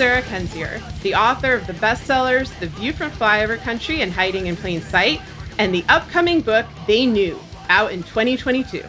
Sarah Kendzior, the author of the bestsellers The View from Flyover Country and Hiding in Plain Sight, and the upcoming book They Knew, out in 2022.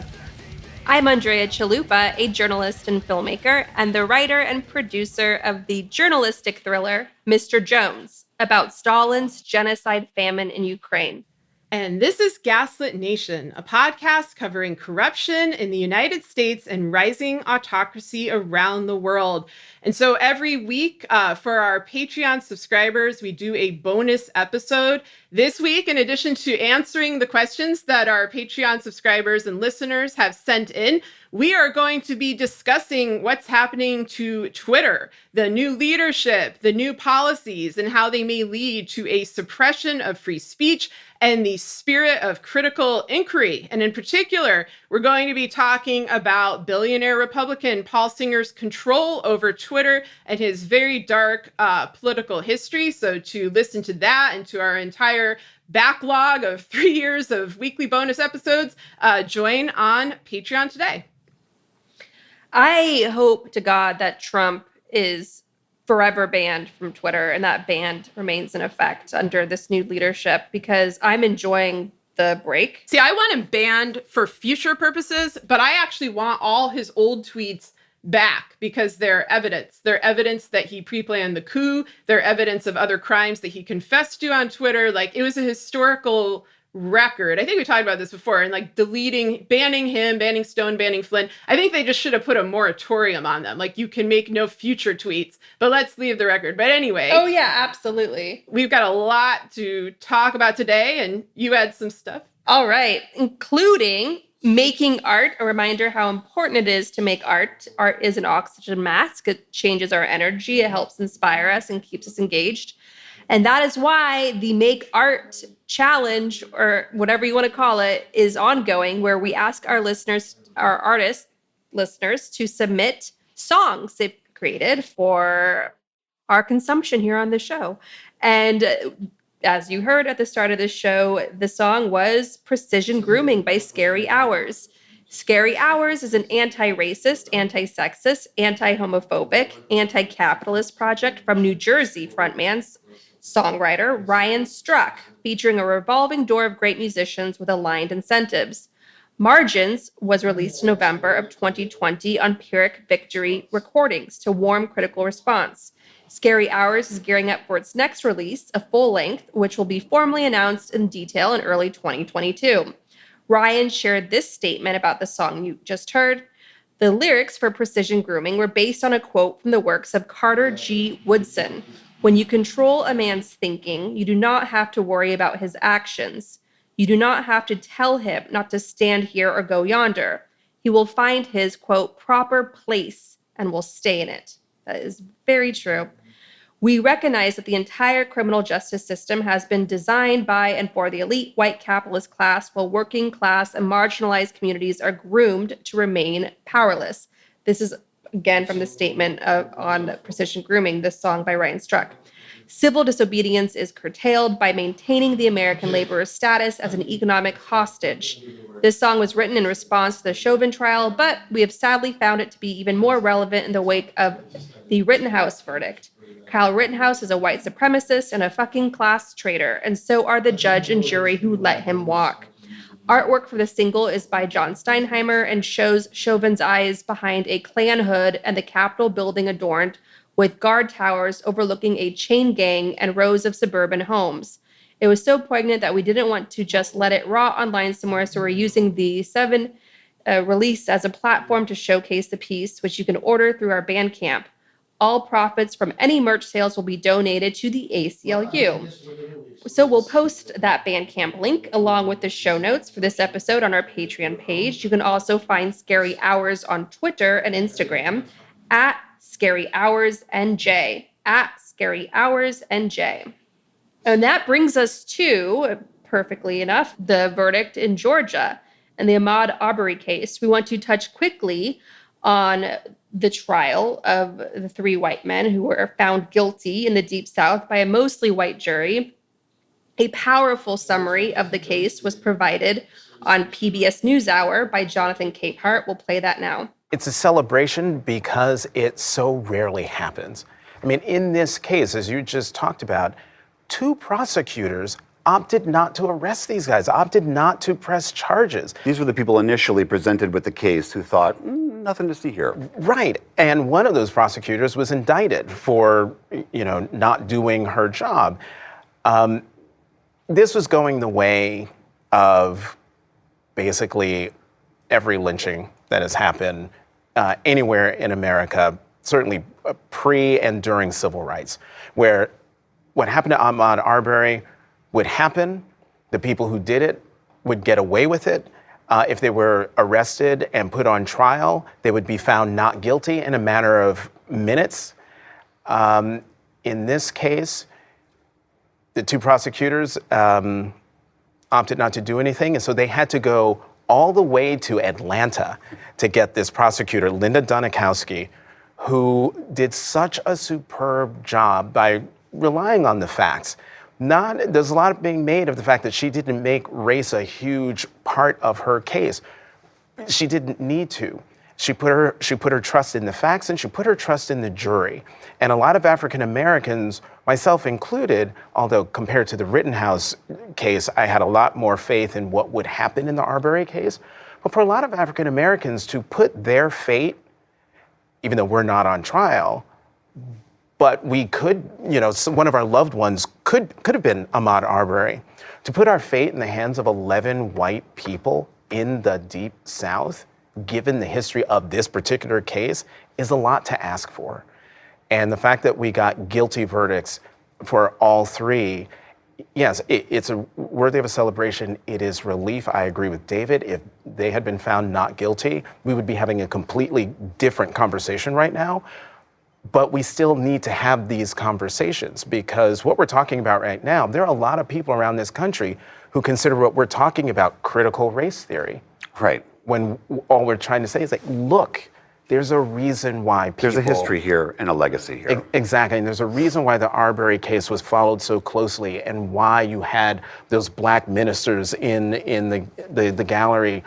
I'm Andrea Chalupa, a journalist and filmmaker, and the writer and producer of the journalistic thriller Mr. Jones, about Stalin's genocide famine in Ukraine. And this is Gaslit Nation, a podcast covering corruption in the United States and rising autocracy around the world. And so every week for our Patreon subscribers, we do a bonus episode. This week, in addition to answering the questions that our Patreon subscribers and listeners have sent in, we are going to be discussing what's happening to Twitter, the new leadership, the new policies, and how they may lead to a suppression of free speech and the spirit of critical inquiry. And in particular, we're going to be talking about billionaire Republican Paul Singer's control over Twitter and his very dark political history. So to listen to that and to our entire backlog of 3 years of weekly bonus episodes, join on Patreon today. I hope to God that Trump is forever banned from Twitter and that ban remains in effect under this new leadership, because I'm enjoying the break. See, I want him banned for future purposes, but I actually want all his old tweets back because they're evidence. They're evidence that he pre-planned the coup. They're evidence of other crimes that he confessed to on Twitter. Like, it was a historical record. I think we talked about this before, and like banning him, banning Stone, banning Flynn. I think they just should have put a moratorium on them. Like, you can make no future tweets, but let's leave the record. But anyway. Oh yeah, absolutely. We've got a lot to talk about today, and you had some stuff. All right, including making art, a reminder how important it is to make art. Art is an oxygen mask. It changes our energy. It helps inspire us and keeps us engaged. And that is why the Make Art Challenge, or whatever you want to call it, is ongoing, where we ask our listeners, our artist listeners, to submit songs they've created for our consumption here on the show. And as you heard at the start of this show, the song was Precision Grooming by Scary Hours. Scary Hours is an anti-racist, anti-sexist, anti-homophobic, anti-capitalist project from New Jersey frontman songwriter Ryan Struck, featuring a revolving door of great musicians with aligned incentives. Margins was released in November of 2020 on Pyrrhic Victory Recordings to warm critical response. Scary Hours is gearing up for its next release, a full-length, which will be formally announced in detail in early 2022. Ryan shared this statement about the song you just heard. The lyrics for Precision Grooming were based on a quote from the works of Carter G. Woodson. When you control a man's thinking, you do not have to worry about his actions. You do not have to tell him not to stand here or go yonder. He will find his, quote, proper place and will stay in it. That is very true. We recognize that the entire criminal justice system has been designed by and for the elite white capitalist class, while working class and marginalized communities are groomed to remain powerless. This is, again, from the statement on Precision Grooming, this song by Ryan Struck. Civil disobedience is curtailed by maintaining the American laborer's status as an economic hostage. This song was written in response to the Chauvin trial, but we have sadly found it to be even more relevant in the wake of the Rittenhouse verdict. Kyle Rittenhouse is a white supremacist and a fucking class traitor, and so are the judge and jury who let him walk. Artwork for the single is by John Steinheimer and shows Chauvin's eyes behind a Klan hood and the Capitol building adorned with guard towers overlooking a chain gang and rows of suburban homes. It was so poignant that we didn't want to just let it rot online somewhere, so we're using the 7 release as a platform to showcase the piece, which you can order through our Bandcamp. All profits from any merch sales will be donated to the ACLU. So we'll post that Bandcamp link along with the show notes for this episode on our Patreon page. You can also find Scary Hours on Twitter and Instagram at Scary Hours NJ, at Scary Hours NJ. And that brings us to, perfectly enough, the verdict in Georgia and the Ahmad Aubry case. We want to touch quickly on the trial of the 3 white men who were found guilty in the Deep South by a mostly white jury. A powerful summary of the case was provided on PBS NewsHour by Jonathan Capehart. We'll play that now. It's a celebration because it so rarely happens. I mean, in this case, as you just talked about, 2 prosecutors opted not to arrest these guys, opted not to press charges. These were the people initially presented with the case who thought, nothing to see here. Right. And one of those prosecutors was indicted for, not doing her job. This was going the way of basically every lynching that has happened anywhere in America, certainly pre and during civil rights, where what happened to Ahmad Arbery would happen. The people who did it would get away with it. If they were arrested and put on trial, they would be found not guilty in a matter of minutes. In this case, the 2 prosecutors opted not to do anything, and so they had to go all the way to Atlanta to get this prosecutor, Linda Dunikowski, who did such a superb job by relying on the facts. There's a lot being made of the fact that she didn't make race a huge part of her case. She didn't need to. She put her trust in the facts, and she put her trust in the jury. And a lot of African Americans, myself included, although compared to the Rittenhouse case, I had a lot more faith in what would happen in the Arbery case. But for a lot of African Americans to put their fate, even though we're not on trial, but we could, one of our loved ones could have been Ahmaud Arbery. To put our fate in the hands of 11 white people in the Deep South, given the history of this particular case, is a lot to ask for. And the fact that we got guilty verdicts for all 3, yes, it's worthy of a celebration. It is relief. I agree with David. If they had been found not guilty, we would be having a completely different conversation right now. But we still need to have these conversations, because what we're talking about right now, there are a lot of people around this country who consider what we're talking about critical race theory. Right. When all we're trying to say is look, there's a reason why people... There's a history here and a legacy here. Exactly, and there's a reason why the Arbery case was followed so closely, and why you had those black ministers in the gallery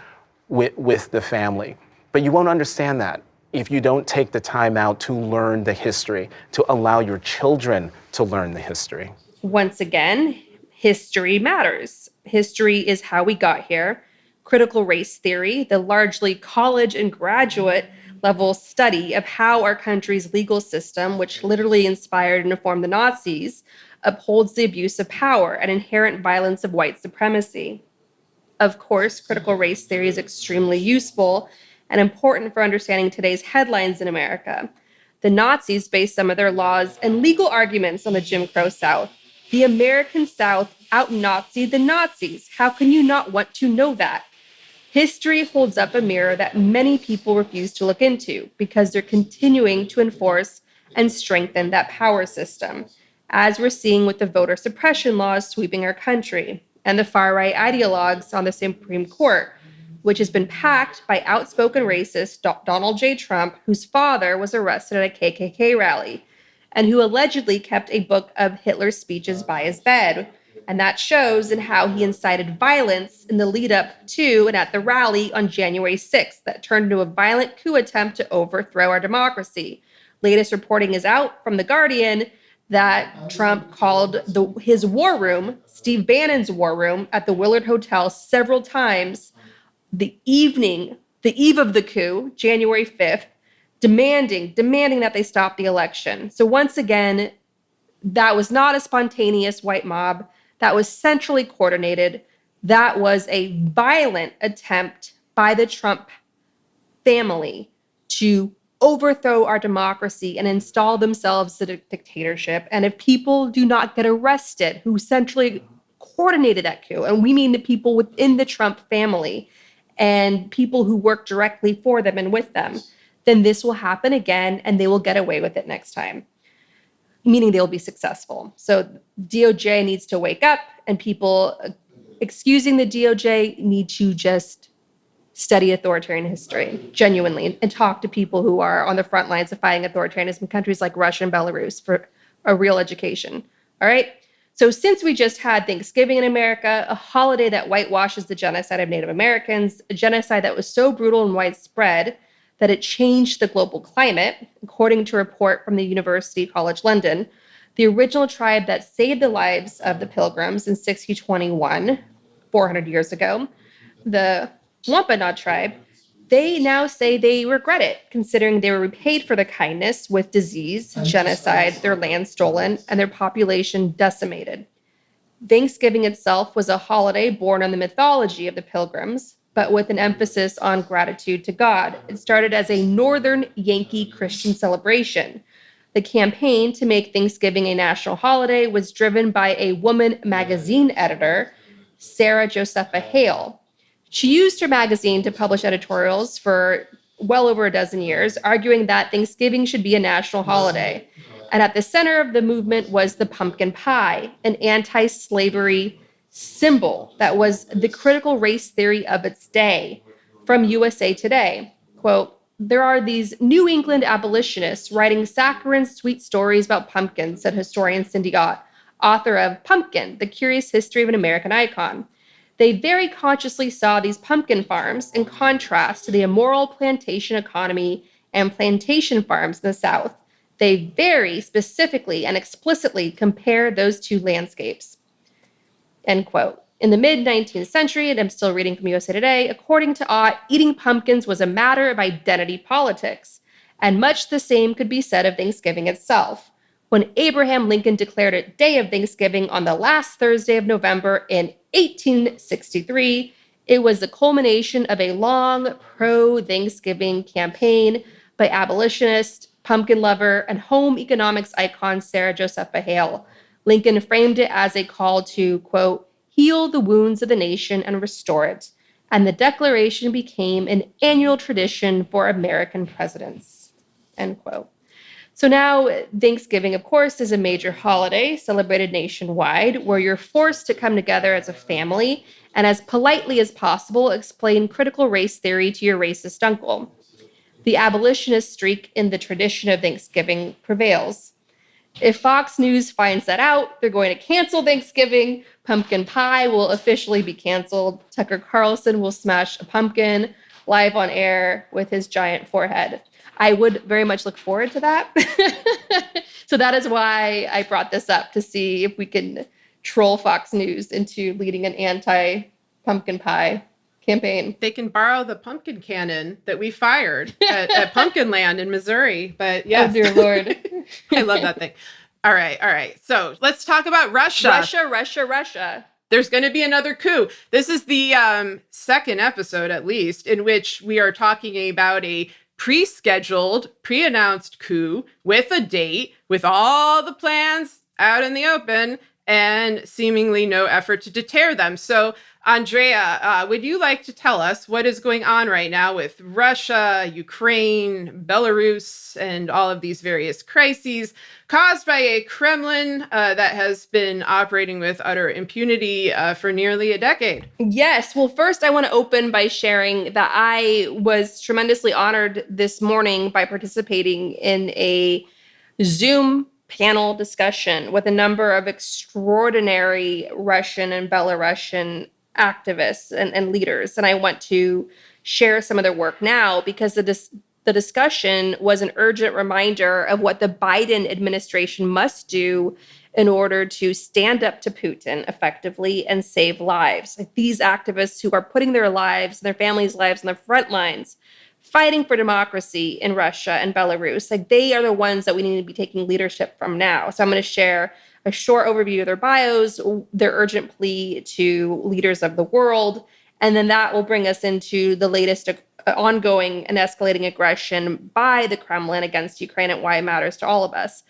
with the family. But you won't understand that if you don't take the time out to learn the history, to allow your children to learn the history. Once again, history matters. History is how we got here. Critical race theory, the largely college and graduate level study of how our country's legal system, which literally inspired and informed the Nazis, upholds the abuse of power and inherent violence of white supremacy. Of course, critical race theory is extremely useful and important for understanding today's headlines in America. The Nazis based some of their laws and legal arguments on the Jim Crow South. The American South out-Nazied the Nazis. How can you not want to know that? History holds up a mirror that many people refuse to look into because they're continuing to enforce and strengthen that power system, as we're seeing with the voter suppression laws sweeping our country and the far-right ideologues on the Supreme Court, which has been packed by outspoken racist Donald J. Trump, whose father was arrested at a KKK rally, and who allegedly kept a book of Hitler's speeches by his bed. And that shows in how he incited violence in the lead up to and at the rally on January 6th that turned into a violent coup attempt to overthrow our democracy. Latest reporting is out from The Guardian that Trump called his war room, Steve Bannon's war room, at the Willard Hotel several times the eve of the coup, January 5th, demanding that they stop the election. So once again, that was not a spontaneous white mob. That was centrally coordinated. That was a violent attempt by the Trump family to overthrow our democracy and install themselves in a dictatorship. And if people do not get arrested who centrally coordinated that coup, and we mean the people within the Trump family and people who work directly for them and with them, then this will happen again and they will get away with it next time, meaning they will be successful. So DOJ needs to wake up, and people excusing the DOJ need to just study authoritarian history genuinely and talk to people who are on the front lines of fighting authoritarianism in countries like Russia and Belarus for a real education. All right. So since we just had Thanksgiving in America, a holiday that whitewashes the genocide of Native Americans, a genocide that was so brutal and widespread that it changed the global climate. According to a report from the University College London, the original tribe that saved the lives of the Pilgrims in 1621, 400 years ago, the Wampanoag tribe, they now say they regret it, considering they were repaid for their kindness with disease, genocide, their land stolen, and their population decimated. Thanksgiving itself was a holiday born on the mythology of the Pilgrims, but with an emphasis on gratitude to God. It started as a Northern Yankee Christian celebration. The campaign to make Thanksgiving a national holiday was driven by a woman magazine editor, Sarah Josepha Hale. She used her magazine to publish editorials for well over a dozen years, arguing that Thanksgiving should be a national holiday. And at the center of the movement was the pumpkin pie, an anti-slavery symbol that was the critical race theory of its day. From USA Today, quote, "There are these New England abolitionists writing saccharine sweet stories about pumpkins," said historian Cindy Ott, author of Pumpkin, The Curious History of an American Icon. They very consciously saw these pumpkin farms in contrast to the immoral plantation economy and plantation farms in the South. They very specifically and explicitly compare those two landscapes. End quote. In the mid-19th century, and I'm still reading from USA Today, according to Ott, eating pumpkins was a matter of identity politics. And much the same could be said of Thanksgiving itself. When Abraham Lincoln declared a day of Thanksgiving on the last Thursday of November in 1863, it was the culmination of a long pro-Thanksgiving campaign by abolitionist, pumpkin lover, and home economics icon Sarah Josepha Hale. Lincoln framed it as a call to, quote, "heal the wounds of the nation and restore it." And the declaration became an annual tradition for American presidents, end quote. So now Thanksgiving, of course, is a major holiday celebrated nationwide where you're forced to come together as a family and as politely as possible explain critical race theory to your racist uncle. The abolitionist streak in the tradition of Thanksgiving prevails. If Fox News finds that out, they're going to cancel Thanksgiving. Pumpkin pie will officially be canceled. Tucker Carlson will smash a pumpkin live on air with his giant forehead. I would very much look forward to that. So that is why I brought this up, to see if we can troll Fox News into leading an anti-pumpkin pie campaign. They can borrow the pumpkin cannon that we fired at Pumpkin Land in Missouri. But yes. Oh, dear Lord. I love that thing. All right. So let's talk about Russia. Russia. There's going to be another coup. This is the second episode, at least, in which we are talking about a pre-scheduled, pre-announced coup with a date, with all the plans out in the open, and seemingly no effort to deter them. So, Andrea, would you like to tell us what is going on right now with Russia, Ukraine, Belarus, and all of these various crises caused by a Kremlin that has been operating with utter impunity for nearly a decade? Yes. Well, first, I want to open by sharing that I was tremendously honored this morning by participating in a Zoom panel discussion with a number of extraordinary Russian and Belarusian activists and leaders. And I want to share some of their work now because the discussion was an urgent reminder of what the Biden administration must do in order to stand up to Putin effectively and save lives. Like these activists who are putting their lives and their families' lives on the front lines, fighting for democracy in Russia and Belarus. Like they are the ones that we need to be taking leadership from now. So I'm going to share a short overview of their bios, their urgent plea to leaders of the world, and then that will bring us into the latest ongoing and escalating aggression by the Kremlin against Ukraine and why it matters to all of us.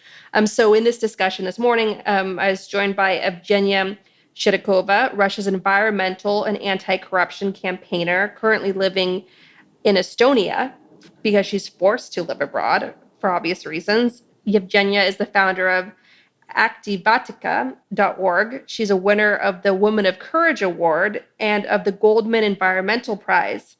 So in this discussion this morning, I was joined by Evgenia Shirikova, Russia's environmental and anti-corruption campaigner, currently living in Estonia because she's forced to live abroad for obvious reasons. Evgenia is the founder of Activatica.org. She's a winner of the Woman of Courage Award and of the Goldman Environmental Prize.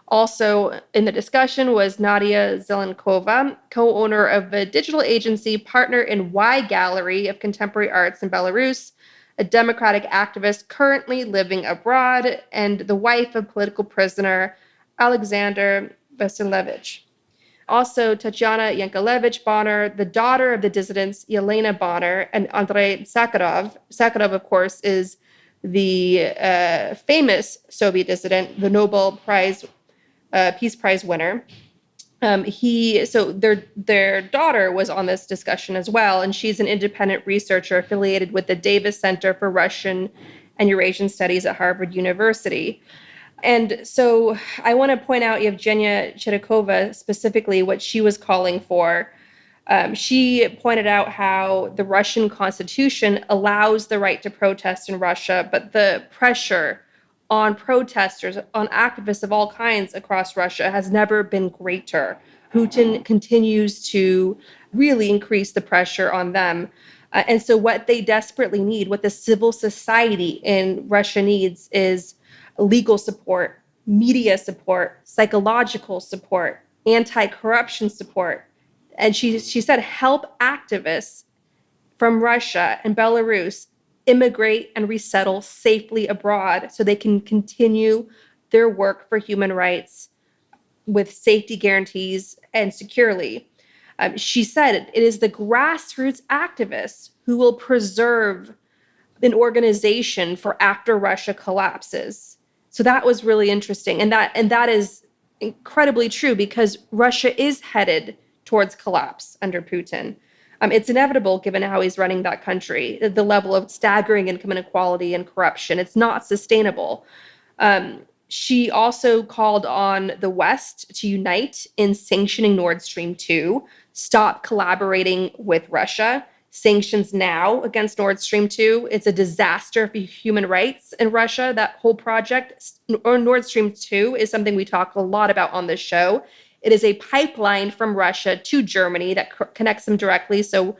Also in the discussion was Nadia Zelenkova, co-owner of the digital agency Partner in Y Gallery of Contemporary Arts in Belarus, a democratic activist currently living abroad, and the wife of political prisoner Alexander Vasilevich. Also, Tatiana Yankelevich Bonner, the daughter of the dissidents Yelena Bonner and Andrei Sakharov. Sakharov, of course, is the famous Soviet dissident, the Nobel Prize, Peace Prize winner. Their daughter was on this discussion as well, and she's an independent researcher affiliated with the Davis Center for Russian and Eurasian Studies at Harvard University. And so I want to point out Yevgenia Chedakova specifically, what she was calling for. She pointed out how the Russian constitution allows the right to protest in Russia, but the pressure on protesters, on activists of all kinds across Russia has never been greater. Putin continues to really increase the pressure on them. And so what they desperately need, what the civil society in Russia needs, is legal support, media support, psychological support, anti-corruption support. And she said, help activists from Russia and Belarus immigrate and resettle safely abroad so they can continue their work for human rights with safety guarantees and securely. She said it is the grassroots activists who will preserve an organization for after Russia collapses. So that was really interesting. And that is incredibly true because Russia is headed towards collapse under Putin. It's inevitable given how he's running that country, the level of staggering income inequality and corruption. It's not sustainable. She also called on the West to unite in sanctioning Nord Stream 2, stop collaborating with Russia. Sanctions now against Nord Stream 2. It's a disaster for human rights in Russia, that whole project. Or Nord Stream 2 is something we talk a lot about on this show. It is a pipeline from Russia to Germany that connects them directly. So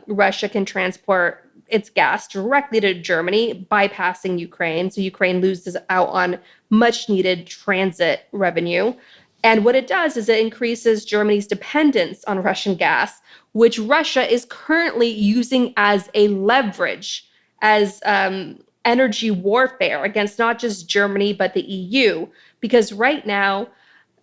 Russia can transport its gas directly to Germany, bypassing Ukraine. So Ukraine loses out on much needed transit revenue. And what it does is it increases Germany's dependence on Russian gas, which Russia is currently using as a leverage, as energy warfare against not just Germany, but the EU. Because right now,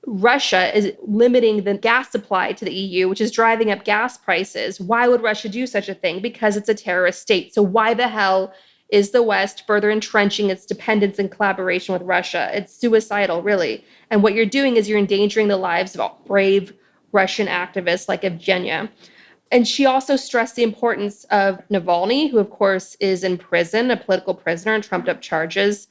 Russia is limiting the gas supply to the EU, which is driving up gas prices. Why would Russia do such a thing? Because it's a terrorist state. So why the hell is the West further entrenching its dependence and collaboration with Russia? It's suicidal, really. And what you're doing is you're endangering the lives of brave Russian activists like Evgenia. And she also stressed the importance of Navalny, who, of course, is in prison, a political prisoner on trumped-up charges.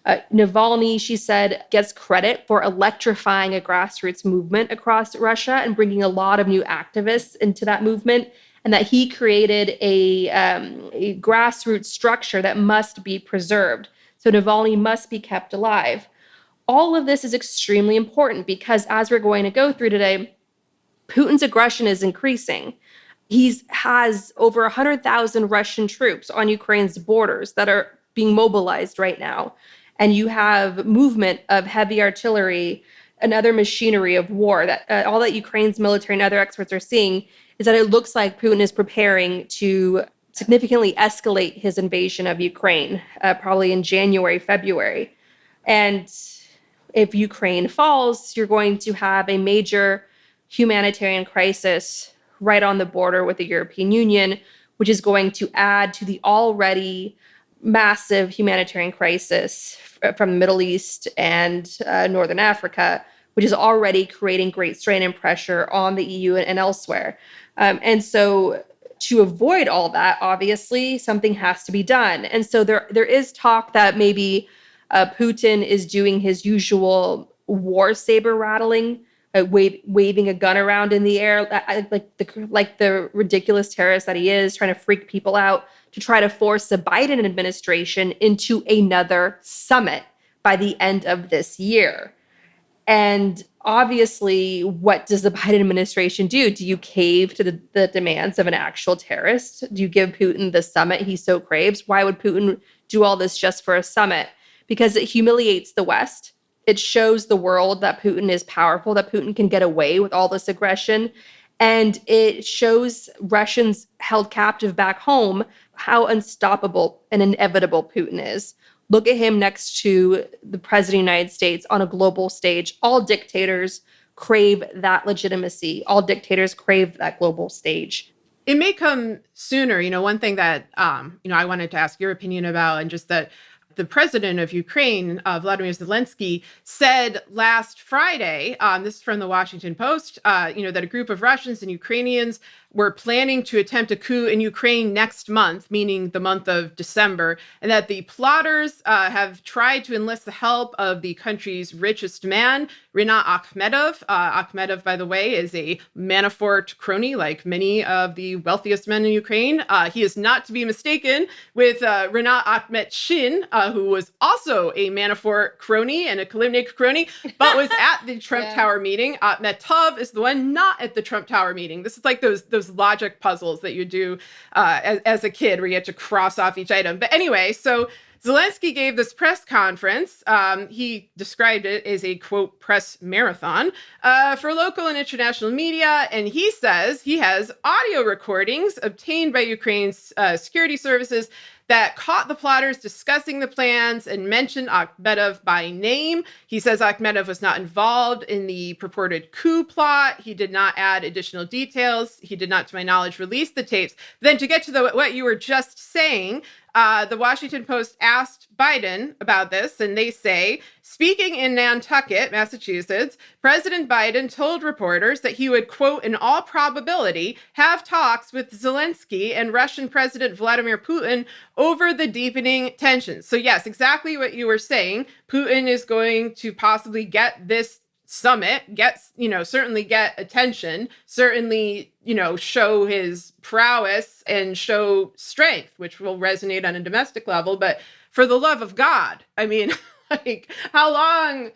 Navalny, she said, gets credit for electrifying a grassroots movement across Russia and bringing a lot of new activists into that movement, and that he created a grassroots structure that must be preserved. So Navalny must be kept alive. All of this is extremely important because, as we're going to go through today, Putin's aggression is increasing. He has over 100,000 Russian troops on Ukraine's borders that are being mobilized right now. And you have movement of heavy artillery and other machinery of war. That all that Ukraine's military and other experts are seeing is that it looks like Putin is preparing to significantly escalate his invasion of Ukraine, probably in January, February. And if Ukraine falls, you're going to have a major humanitarian crisis right on the border with the European Union, which is going to add to the already massive humanitarian crisis from the Middle East and Northern Africa, which is already creating great strain and pressure on the EU and elsewhere. And so to avoid all that, obviously, something has to be done. And so there is talk that maybe Putin is doing his usual war saber rattling, waving a gun around in the air, like the ridiculous terrorist that he is, trying to freak people out, to try to force the Biden administration into another summit by the end of this year. And obviously, what does the Biden administration do? Do you cave to the demands of an actual terrorist? Do you give Putin the summit he so craves? Why would Putin do all this just for a summit? Because it humiliates the West. It shows the world that Putin is powerful, that Putin can get away with all this aggression. And it shows Russians held captive back home how unstoppable and inevitable Putin is. Look at him next to the president of the United States on a global stage. All dictators crave that legitimacy. All dictators crave that global stage. It may come sooner. One thing that, I wanted to ask your opinion about, and just that the president of Ukraine, Vladimir Zelensky, said last Friday, this is from the Washington Post, that a group of Russians and Ukrainians were planning to attempt a coup in Ukraine next month, meaning the month of December, and that the plotters have tried to enlist the help of the country's richest man, Rinat Akhmedov. Akhmedov, by the way, is a Manafort crony, like many of the wealthiest men in Ukraine. He is not to be mistaken with Rinat Akhmetshin, who was also a Manafort crony and a Kilimnik crony, but was at the Trump Tower meeting. Akhmetov is the one not at the Trump Tower meeting. This is like those logic puzzles that you do as a kid where you have to cross off each item. But anyway, so Zelensky gave this press conference. He described it as a, quote, press marathon for local and international media. And he says he has audio recordings obtained by Ukraine's security services that caught the plotters discussing the plans and mentioned Akhmedov by name. He says Akhmedov was not involved in the purported coup plot. He did not add additional details. He did not, to my knowledge, release the tapes. Then to get to what you were just saying, the Washington Post asked Biden about this, and they say, speaking in Nantucket, Massachusetts, President Biden told reporters that he would, quote, in all probability, have talks with Zelensky and Russian President Vladimir Putin over the deepening tensions. So yes, exactly what you were saying. Putin is going to possibly get this summit, certainly get attention, certainly, show his prowess and show strength, which will resonate on a domestic level. But for the love of God, I mean, like, how long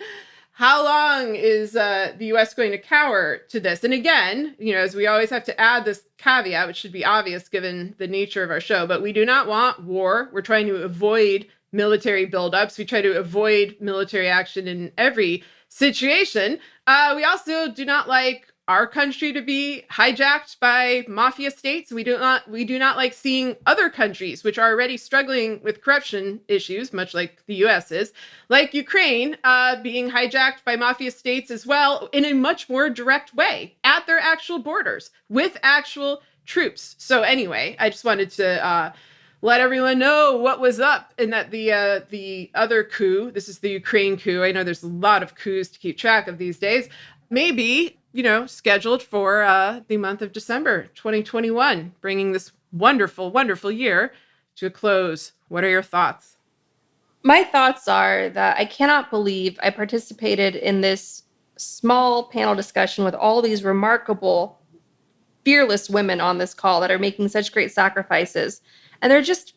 is the U.S. going to cower to this? And again, as we always have to add this caveat, which should be obvious given the nature of our show, but we do not want war. We're trying to avoid military buildups. We try to avoid military action in every situation. We also do not like our country to be hijacked by mafia states. We do not like seeing other countries, which are already struggling with corruption issues, much like the US is, like Ukraine, being hijacked by mafia states as well, in a much more direct way at their actual borders with actual troops. So anyway, I just wanted to let everyone know what was up, and that the other coup, this is the Ukraine coup. I know there's a lot of coups to keep track of these days. Maybe, scheduled for the month of December 2021, bringing this wonderful, wonderful year to a close. What are your thoughts? My thoughts are that I cannot believe I participated in this small panel discussion with all these remarkable, fearless women on this call that are making such great sacrifices. And there are just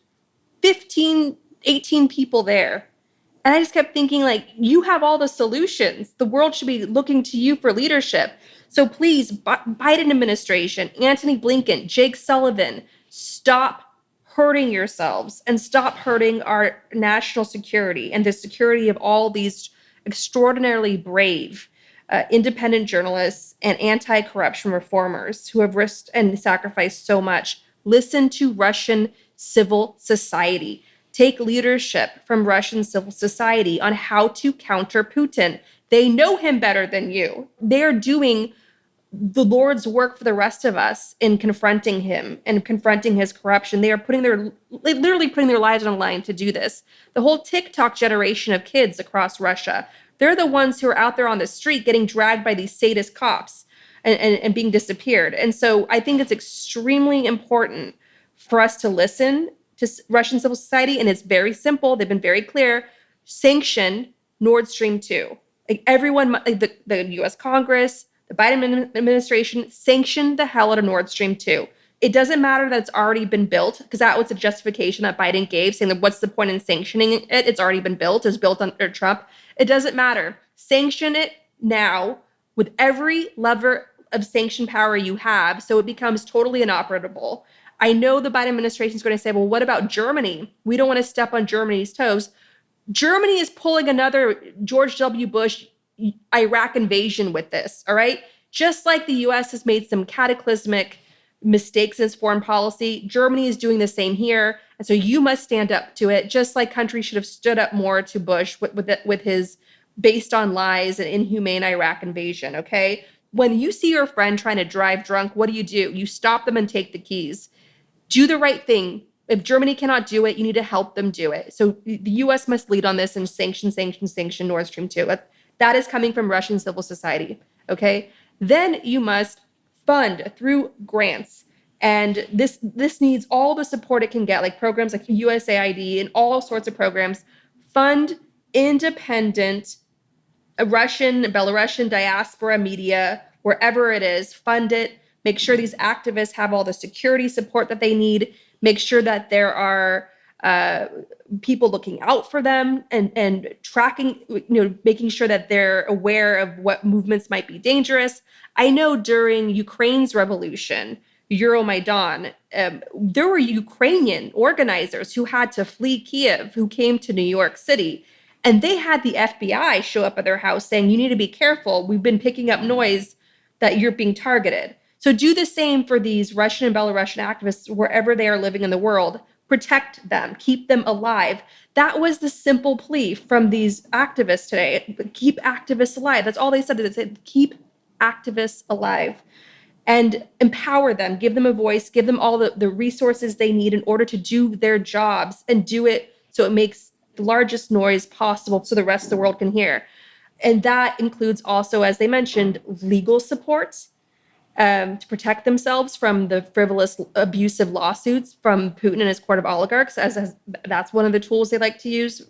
15, 18 people there. And I just kept thinking, like, you have all the solutions. The world should be looking to you for leadership. So please, Biden administration, Antony Blinken, Jake Sullivan, stop hurting yourselves and stop hurting our national security and the security of all these extraordinarily brave independent journalists and anti-corruption reformers who have risked and sacrificed so much. Listen to Russian civil society. Take leadership from Russian civil society on how to counter Putin. They know him better than you. They're doing the Lord's work for the rest of us in confronting him and confronting his corruption. They are literally putting their lives on the line to do this. The whole TikTok generation of kids across Russia, they're the ones who are out there on the street getting dragged by these sadist cops and being disappeared. And so I think it's extremely important for us to listen to Russian civil society, and it's very simple. They've been very clear. Sanction Nord Stream 2. Like everyone, like the U.S. Congress, the Biden administration, sanction the hell out of Nord Stream 2. It doesn't matter that it's already been built, because that was the justification that Biden gave, saying that what's the point in sanctioning it? It's already been built. It's built under Trump. It doesn't matter. Sanction it now with every lever of sanction power you have, so it becomes totally inoperable. I know the Biden administration is going to say, well, what about Germany? We don't want to step on Germany's toes. Germany is pulling another George W. Bush Iraq invasion with this, all right? Just like the U.S. has made some cataclysmic mistakes in its foreign policy, Germany is doing the same here, And so you must stand up to it, just like countries should have stood up more to Bush with his based on lies and inhumane Iraq invasion, okay? When you see your friend trying to drive drunk, what do? You stop them and take the keys. Do the right thing. If Germany cannot do it, you need to help them do it. So the US must lead on this and sanction Nord Stream 2. That is coming from Russian civil society, okay? Then you must fund through grants. And this needs all the support it can get, like programs like USAID and all sorts of programs. Fund independent Russian, Belarusian diaspora media, wherever it is, fund it, make sure these activists have all the security support that they need, make sure that there are people looking out for them and tracking, making sure that they're aware of what movements might be dangerous. I know during Ukraine's revolution, Euromaidan, there were Ukrainian organizers who had to flee Kiev, who came to New York City. And they had the FBI show up at their house saying, you need to be careful. We've been picking up noise that you're being targeted. So do the same for these Russian and Belarusian activists wherever they are living in the world. Protect them, keep them alive. That was the simple plea from these activists today. Keep activists alive. That's all they said. They said, keep activists alive and empower them, give them a voice, give them all the resources they need in order to do their jobs and do it so it makes the largest noise possible so the rest of the world can hear. And that includes also, as they mentioned, legal support to protect themselves from the frivolous, abusive lawsuits from Putin and his court of oligarchs, as that's one of the tools they like to use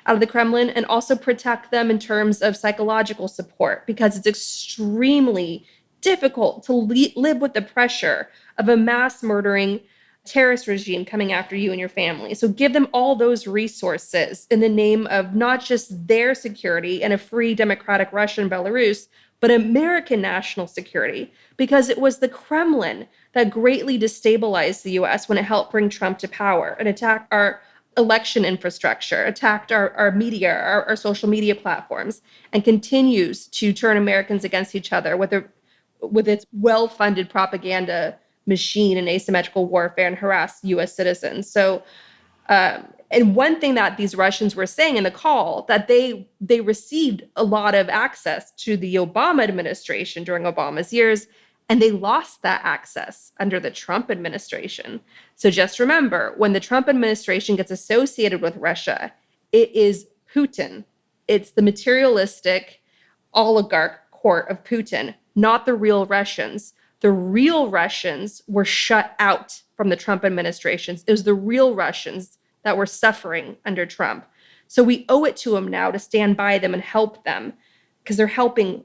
out of the Kremlin, and also protect them in terms of psychological support, because it's extremely difficult to live with the pressure of a mass murdering terrorist regime coming after you and your family. So give them all those resources in the name of not just their security and a free democratic Russia and Belarus, but American national security, because it was the Kremlin that greatly destabilized the US when it helped bring Trump to power and attacked our election infrastructure, attacked our media, our social media platforms, and continues to turn Americans against each other with its well-funded propaganda machine and asymmetrical warfare and harass US citizens. So, and one thing that these Russians were saying in the call, that they received a lot of access to the Obama administration during Obama's years, and they lost that access under the Trump administration. So just remember, when the Trump administration gets associated with Russia, it is Putin. It's the materialistic oligarch court of Putin, not the real Russians. The real Russians were shut out from the Trump administrations. It was the real Russians that were suffering under Trump. So we owe it to them now to stand by them and help them, because they're helping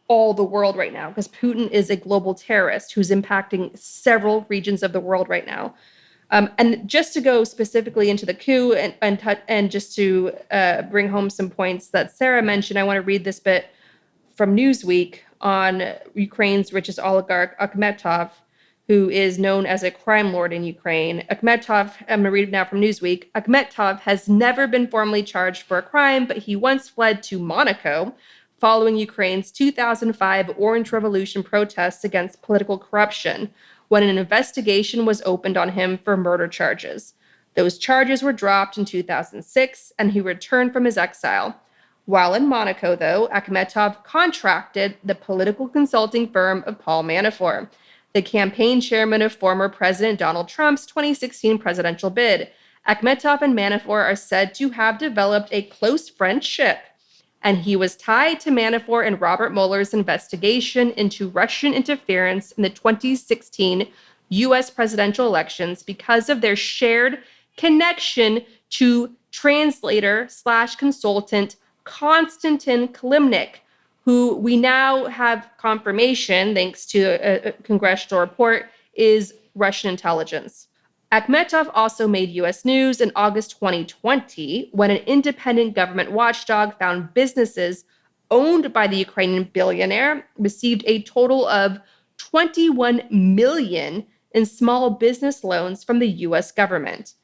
all the world right now, because Putin is a global terrorist who's impacting several regions of the world right now. And just to go specifically into the coup and just to bring home some points that Sarah mentioned, I want to read this bit from Newsweek on Ukraine's richest oligarch, Akhmetov, who is known as a crime lord in Ukraine. Akhmetov, I'm going to read it now from Newsweek. Akhmetov has never been formally charged for a crime, but he once fled to Monaco following Ukraine's 2005 Orange Revolution protests against political corruption, when an investigation was opened on him for murder charges. Those charges were dropped in 2006, and he returned from his exile. While in Monaco, though, Akhmetov contracted the political consulting firm of Paul Manafort, the campaign chairman of former President Donald Trump's 2016 presidential bid. Akhmetov and Manafort are said to have developed a close friendship, and he was tied to Manafort and Robert Mueller's investigation into Russian interference in the 2016 U.S. presidential elections because of their shared connection to translator/consultant Konstantin Kilimnik, who we now have confirmation, thanks to a congressional report, is Russian intelligence. Akhmetov also made U.S. news in August 2020 when an independent government watchdog found businesses owned by the Ukrainian billionaire received a total of $21 million in small business loans from the U.S. government.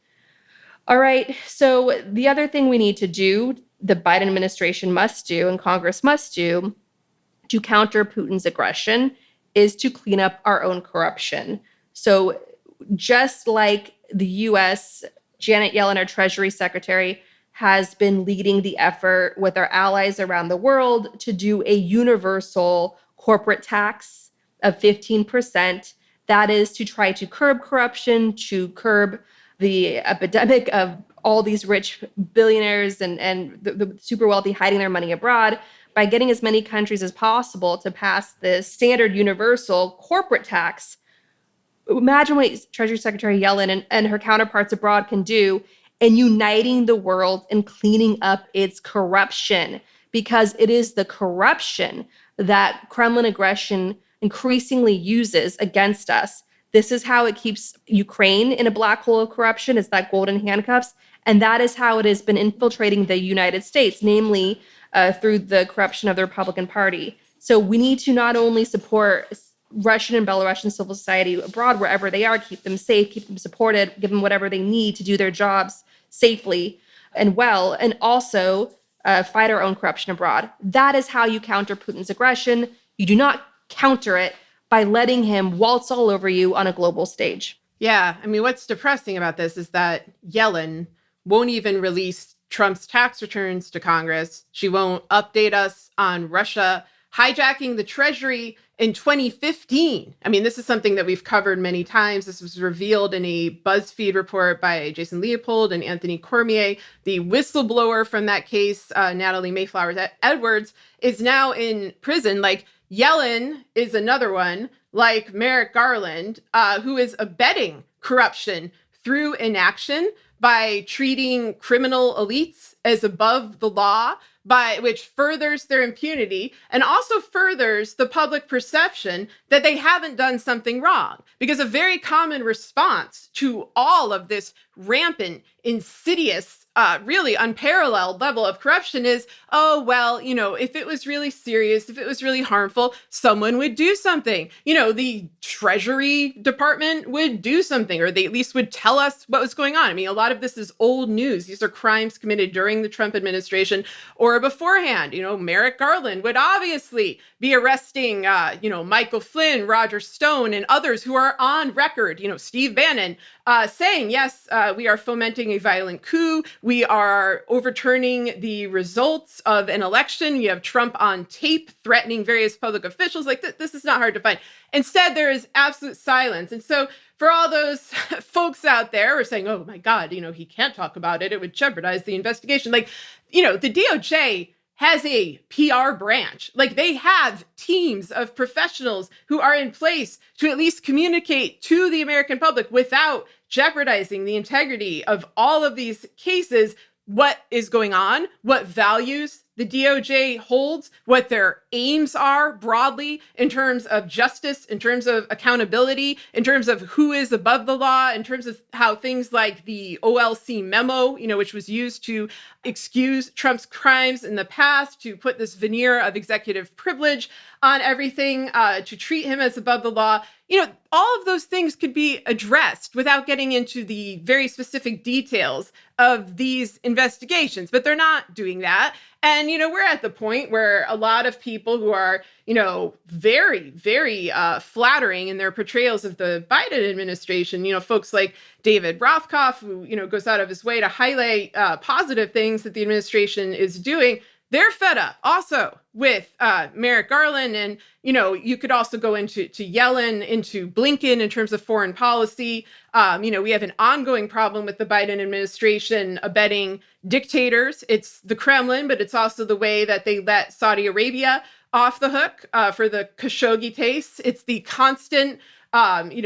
All right, so the other thing we need to do, the Biden administration must do and Congress must do to counter Putin's aggression, is to clean up our own corruption. So just like the US Janet Yellen, our Treasury Secretary, has been leading the effort with our allies around the world to do a universal corporate tax of 15%. That is to try to curb corruption, to curb the epidemic of all these rich billionaires and the super wealthy hiding their money abroad, by getting as many countries as possible to pass this standard universal corporate tax. Imagine what Treasury Secretary Yellen and her counterparts abroad can do in uniting the world and cleaning up its corruption, because it is the corruption that Kremlin aggression increasingly uses against us. This is how it keeps Ukraine in a black hole of corruption. It's that golden handcuffs. And that is how it has been infiltrating the United States, namely through the corruption of the Republican Party. So we need to not only support Russian and Belarusian civil society abroad, wherever they are, keep them safe, keep them supported, give them whatever they need to do their jobs safely and well, and also fight our own corruption abroad. That is how you counter Putin's aggression. You do not counter it by letting him waltz all over you on a global stage. Yeah, I mean, what's depressing about this is that Yellen won't even release Trump's tax returns to Congress. She won't update us on Russia hijacking the Treasury in 2015. I mean, this is something that we've covered many times. This was revealed in a BuzzFeed report by Jason Leopold and Anthony Cormier. The whistleblower from that case, Natalie Mayflower Edwards, is now in prison. Like, Yellen is another one, like Merrick Garland, who is abetting corruption through inaction by treating criminal elites as above the law, which furthers their impunity and also furthers the public perception that they haven't done something wrong. Because a very common response to all of this rampant, insidious, really unparalleled level of corruption is, oh, well, if it was really serious, if it was really harmful, someone would do something. The Treasury Department would do something, or they at least would tell us what was going on. I mean, a lot of this is old news. These are crimes committed during the Trump administration or beforehand. Merrick Garland would obviously be arresting, Michael Flynn, Roger Stone, and others who are on record, Steve Bannon, saying, yes, we are fomenting a violent coup. We are overturning the results of an election. You have Trump on tape threatening various public officials. Like, this is not hard to find. Instead, there is absolute silence. And so for all those folks out there who are saying, oh my God, he can't talk about it, it would jeopardize the investigation. The DOJ has a PR branch. They have teams of professionals who are in place to at least communicate to the American public without jeopardizing the integrity of all of these cases what is going on, what values the DOJ holds, what their aims are broadly in terms of justice, in terms of accountability, in terms of who is above the law, in terms of how things like the OLC memo, which was used to excuse Trump's crimes in the past, to put this veneer of executive privilege on everything, to treat him as above the law. All of those things could be addressed without getting into the very specific details of these investigations, but they're not doing that. And, we're at the point where a lot of people who are, very, very flattering in their portrayals of the Biden administration, folks like David Rothkopf, who, goes out of his way to highlight positive things that the administration is doing, they're fed up also with Merrick Garland. And, you could also go into Yellen, into Blinken in terms of foreign policy. We have an ongoing problem with the Biden administration abetting dictators. It's the Kremlin, but it's also the way that they let Saudi Arabia off the hook for the Khashoggi case. It's the constant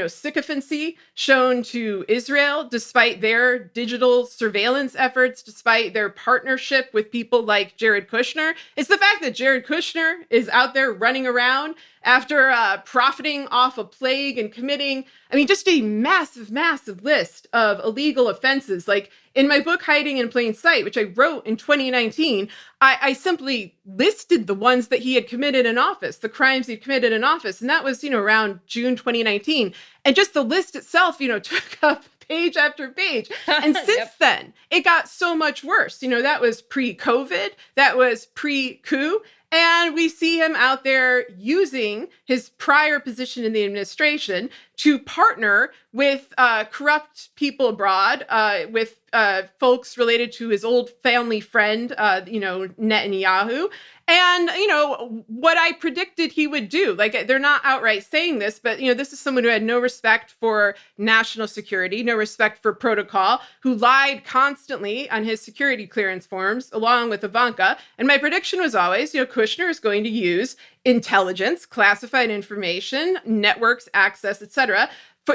sycophancy shown to Israel, despite their digital surveillance efforts, despite their partnership with people like Jared Kushner. It's the fact that Jared Kushner is out there running around after profiting off a plague and committing, just a massive, massive list of illegal offenses. Like, in my book, Hiding in Plain Sight, which I wrote in 2019, I simply listed the ones that he had committed in office, the crimes he'd committed in office. And that was, around June 2019. And just the list itself, took up page after page. And since then, it got so much worse. That was pre-COVID, that was pre-coup. And we see him out there using his prior position in the administration to partner with corrupt people abroad, with folks related to his old family friend, Netanyahu. And, what I predicted he would do, like they're not outright saying this, but, this is someone who had no respect for national security, no respect for protocol, who lied constantly on his security clearance forms, along with Ivanka. And my prediction was always, Kushner is going to use intelligence, classified information, networks, access, etc.,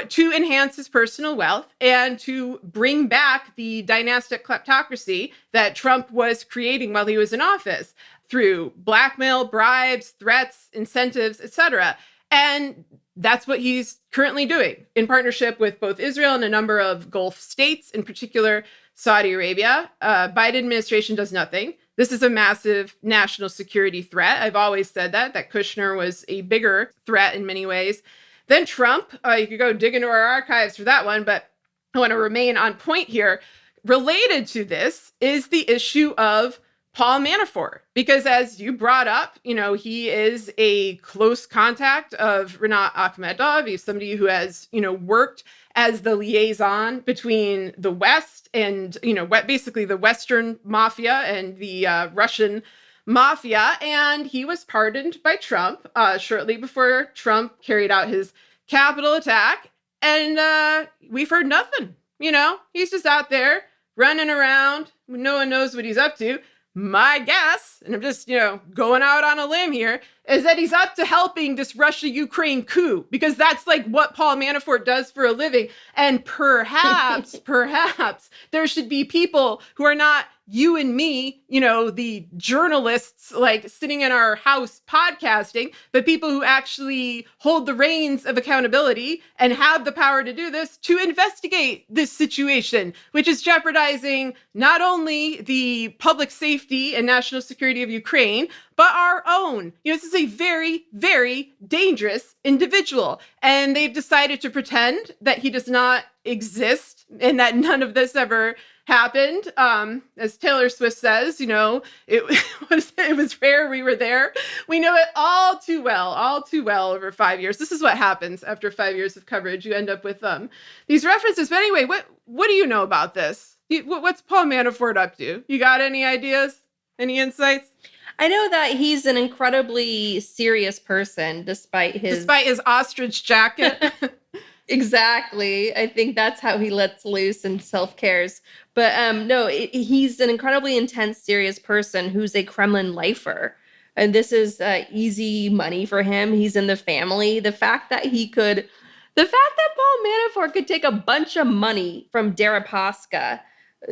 to enhance his personal wealth and to bring back the dynastic kleptocracy that Trump was creating while he was in office through blackmail, bribes, threats, incentives, etc. And that's what he's currently doing in partnership with both Israel and a number of Gulf states, in particular Saudi Arabia. Biden administration does nothing. This is a massive national security threat. I've always said that Kushner was a bigger threat in many ways than Trump. You could go dig into our archives for that one, but I want to remain on point here. Related to this is the issue of Paul Manafort, because as you brought up, he is a close contact of Rinat Akhmedov. He's somebody who has, worked as the liaison between the West and, basically the Western mafia and the Russian mafia. And he was pardoned by Trump shortly before Trump carried out his Capitol attack. And we've heard nothing. He's just out there running around. No one knows what he's up to. My guess, and I'm just, going out on a limb here, is that he's up to helping this Russia-Ukraine coup, because that's like what Paul Manafort does for a living. And perhaps there should be people who are not you and me, the journalists like sitting in our house podcasting, but people who actually hold the reins of accountability and have the power to do this, to investigate this situation, which is jeopardizing not only the public safety and national security of Ukraine, but our own. This is a very, very dangerous individual. And they've decided to pretend that he does not exist and that none of this ever happened. As Taylor Swift says, it was rare we were there. We know it all too well over 5 years. This is what happens after 5 years of coverage. You end up with these references. But anyway, what do you know about this? What's Paul Manafort up to? You got any ideas? Any insights? I know that he's an incredibly serious person, despite his ostrich jacket. Exactly. I think that's how he lets loose and self-cares. But he's an incredibly intense, serious person who's a Kremlin lifer. And this is easy money for him. He's in the family. The fact that Paul Manafort could take a bunch of money from Deripaska,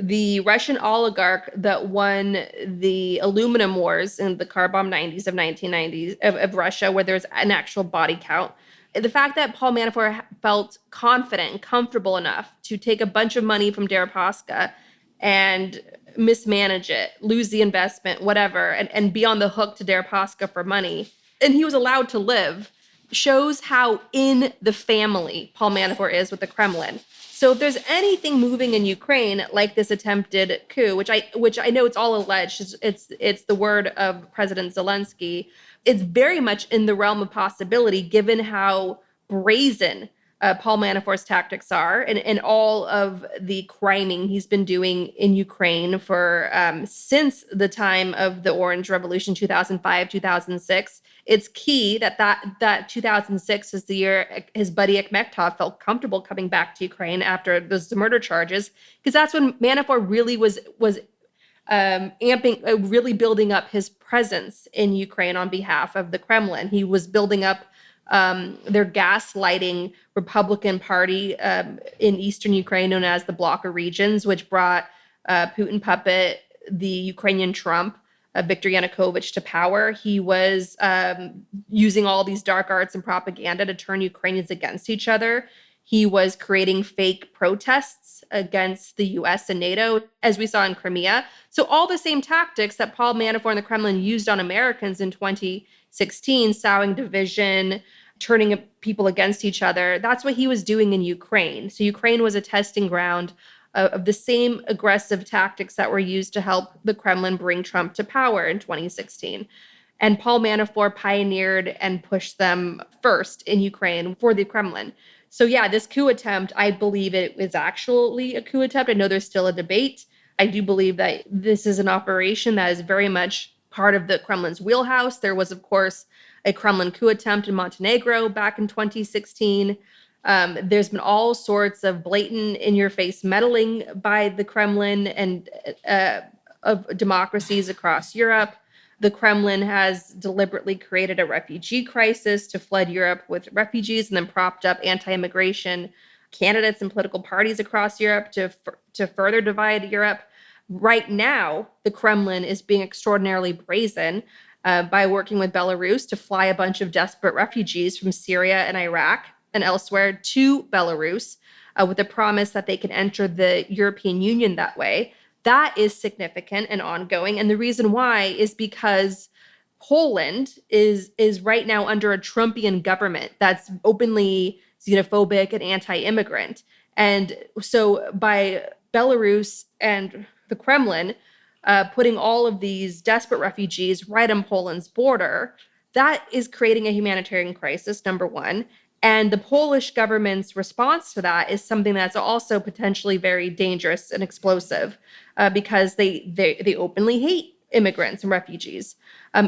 the Russian oligarch that won the aluminum wars in the car bomb 90s of 1990s of Russia, where there's an actual body count. The fact that Paul Manafort felt confident and comfortable enough to take a bunch of money from Deripaska and mismanage it, lose the investment, whatever, and be on the hook to Deripaska for money, and he was allowed to live, shows how in the family Paul Manafort is with the Kremlin. So if there's anything moving in Ukraine, like this attempted coup, which I know it's all alleged, it's the word of President Zelensky, it's very much in the realm of possibility, given how brazen Paul Manafort's tactics are and all of the criming he's been doing in Ukraine for since the time of the Orange Revolution, 2005, 2006. It's key that 2006 is the year his buddy Akhmedov felt comfortable coming back to Ukraine after those murder charges, because that's when Manafort really was really building up his presence in Ukraine on behalf of the Kremlin. He was building up their gaslighting Republican Party in eastern Ukraine, known as the Blocker regions, which brought Putin puppet, the Ukrainian Trump, Viktor Yanukovych, to power. He was using all these dark arts and propaganda to turn Ukrainians against each other. He was creating fake protests against the US and NATO, as we saw in Crimea. So all the same tactics that Paul Manafort and the Kremlin used on Americans in 2016, sowing division, turning people against each other, that's what he was doing in Ukraine. So Ukraine was a testing ground of the same aggressive tactics that were used to help the Kremlin bring Trump to power in 2016. And Paul Manafort pioneered and pushed them first in Ukraine for the Kremlin. So yeah, this coup attempt, I believe it is actually a coup attempt. I know there's still a debate. I do believe that this is an operation that is very much part of the Kremlin's wheelhouse. There was, of course, a Kremlin coup attempt in Montenegro back in 2016. There's been all sorts of blatant, in-your-face meddling by the Kremlin and of democracies across Europe. The Kremlin has deliberately created a refugee crisis to flood Europe with refugees and then propped up anti-immigration candidates and political parties across Europe to further divide Europe. Right now, the Kremlin is being extraordinarily brazen by working with Belarus to fly a bunch of desperate refugees from Syria and Iraq and elsewhere to Belarus with the promise that they can enter the European Union that way. That is significant and ongoing. And the reason why is because Poland is right now under a Trumpian government that's openly xenophobic and anti-immigrant. And so by Belarus and the Kremlin putting all of these desperate refugees right on Poland's border, that is creating a humanitarian crisis, number one. And the Polish government's response to that is something that's also potentially very dangerous and explosive because they openly hate immigrants and refugees.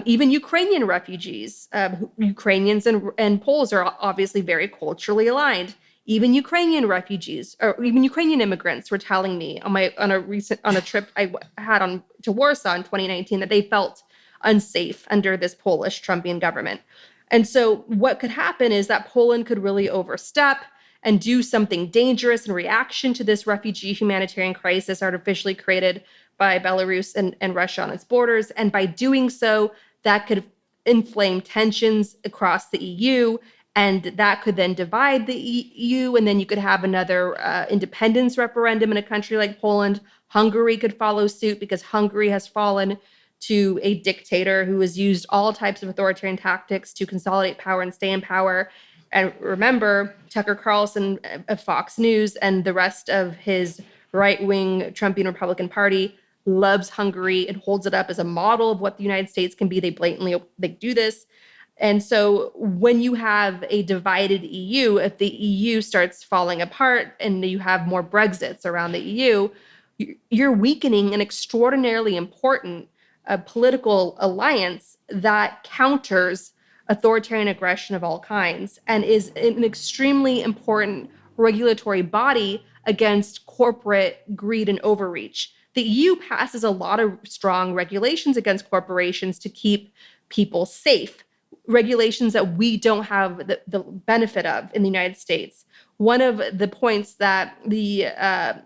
Even Ukrainian refugees, Ukrainians and Poles are obviously very culturally aligned. Even Ukrainian refugees or even Ukrainian immigrants were telling me on a trip I had to Warsaw in 2019 that they felt unsafe under this Polish Trumpian government. And so what could happen is that Poland could really overstep and do something dangerous in reaction to this refugee humanitarian crisis artificially created by Belarus and Russia on its borders. And by doing so, that could inflame tensions across the EU. And that could then divide the EU. And then you could have another independence referendum in a country like Poland. Hungary could follow suit because Hungary has fallen to a dictator who has used all types of authoritarian tactics to consolidate power and stay in power. And remember, Tucker Carlson of Fox News and the rest of his right-wing Trumpian Republican Party loves Hungary and holds it up as a model of what the United States can be. They do this. And so when you have a divided EU, if the EU starts falling apart and you have more Brexits around the EU, you're weakening an extraordinarily important political alliance that counters authoritarian aggression of all kinds and is an extremely important regulatory body against corporate greed and overreach. The EU passes a lot of strong regulations against corporations to keep people safe, regulations that we don't have the benefit of in the United States. One of the points that the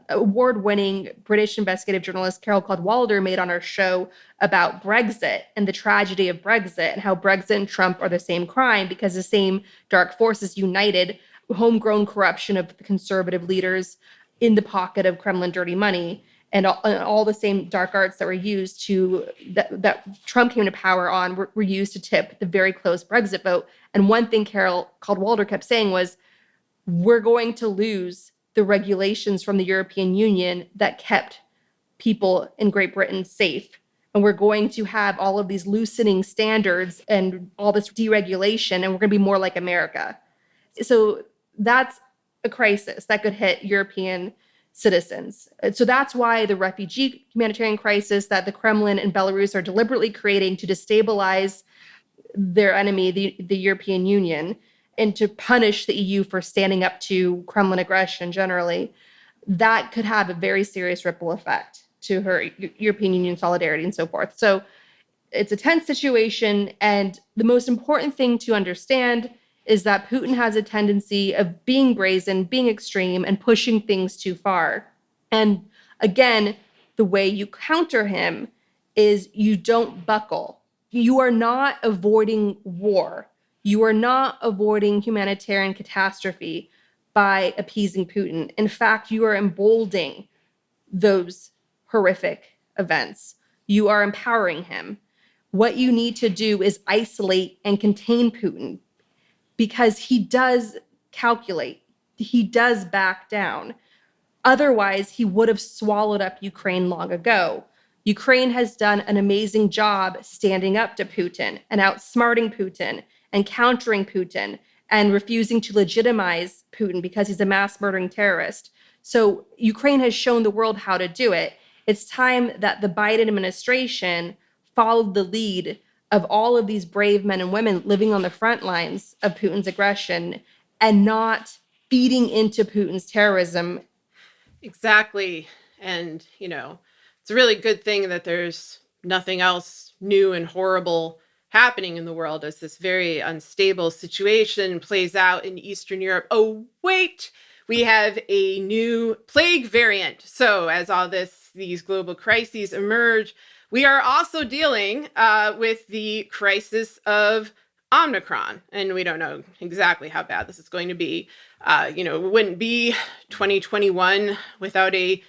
award-winning British investigative journalist Carol Cadwalladr made on our show about Brexit and the tragedy of Brexit and how Brexit and Trump are the same crime because the same dark forces united homegrown corruption of the conservative leaders in the pocket of Kremlin dirty money and all the same dark arts that were used that Trump came to power on were used to tip the very close Brexit vote. And one thing Carol Cadwalladr kept saying was, we're going to lose the regulations from the European Union that kept people in Great Britain safe. And we're going to have all of these loosening standards and all this deregulation, and we're going to be more like America. So that's a crisis that could hit European citizens. So that's why the refugee humanitarian crisis that the Kremlin and Belarus are deliberately creating to destabilize their enemy, the European Union, and to punish the EU for standing up to Kremlin aggression generally, that could have a very serious ripple effect to her European Union solidarity and so forth. So it's a tense situation. And the most important thing to understand is that Putin has a tendency of being brazen, being extreme, and pushing things too far. And again, the way you counter him is you don't buckle. You are not avoiding war. You are not avoiding humanitarian catastrophe by appeasing Putin. In fact, you are emboldening those horrific events. You are empowering him. What you need to do is isolate and contain Putin because he does calculate. He does back down. Otherwise, he would have swallowed up Ukraine long ago. Ukraine has done an amazing job standing up to Putin and outsmarting Putin and countering Putin and refusing to legitimize Putin because he's a mass murdering terrorist. So Ukraine has shown the world how to do it. It's time that the Biden administration followed the lead of all of these brave men and women living on the front lines of Putin's aggression and not feeding into Putin's terrorism. Exactly. And, it's a really good thing that there's nothing else new and horrible happening in the world as this very unstable situation plays out in Eastern Europe. Oh, wait, we have a new plague variant. So as all these global crises emerge, we are also dealing with the crisis of Omicron, and we don't know exactly how bad this is going to be. It wouldn't be 2021 without a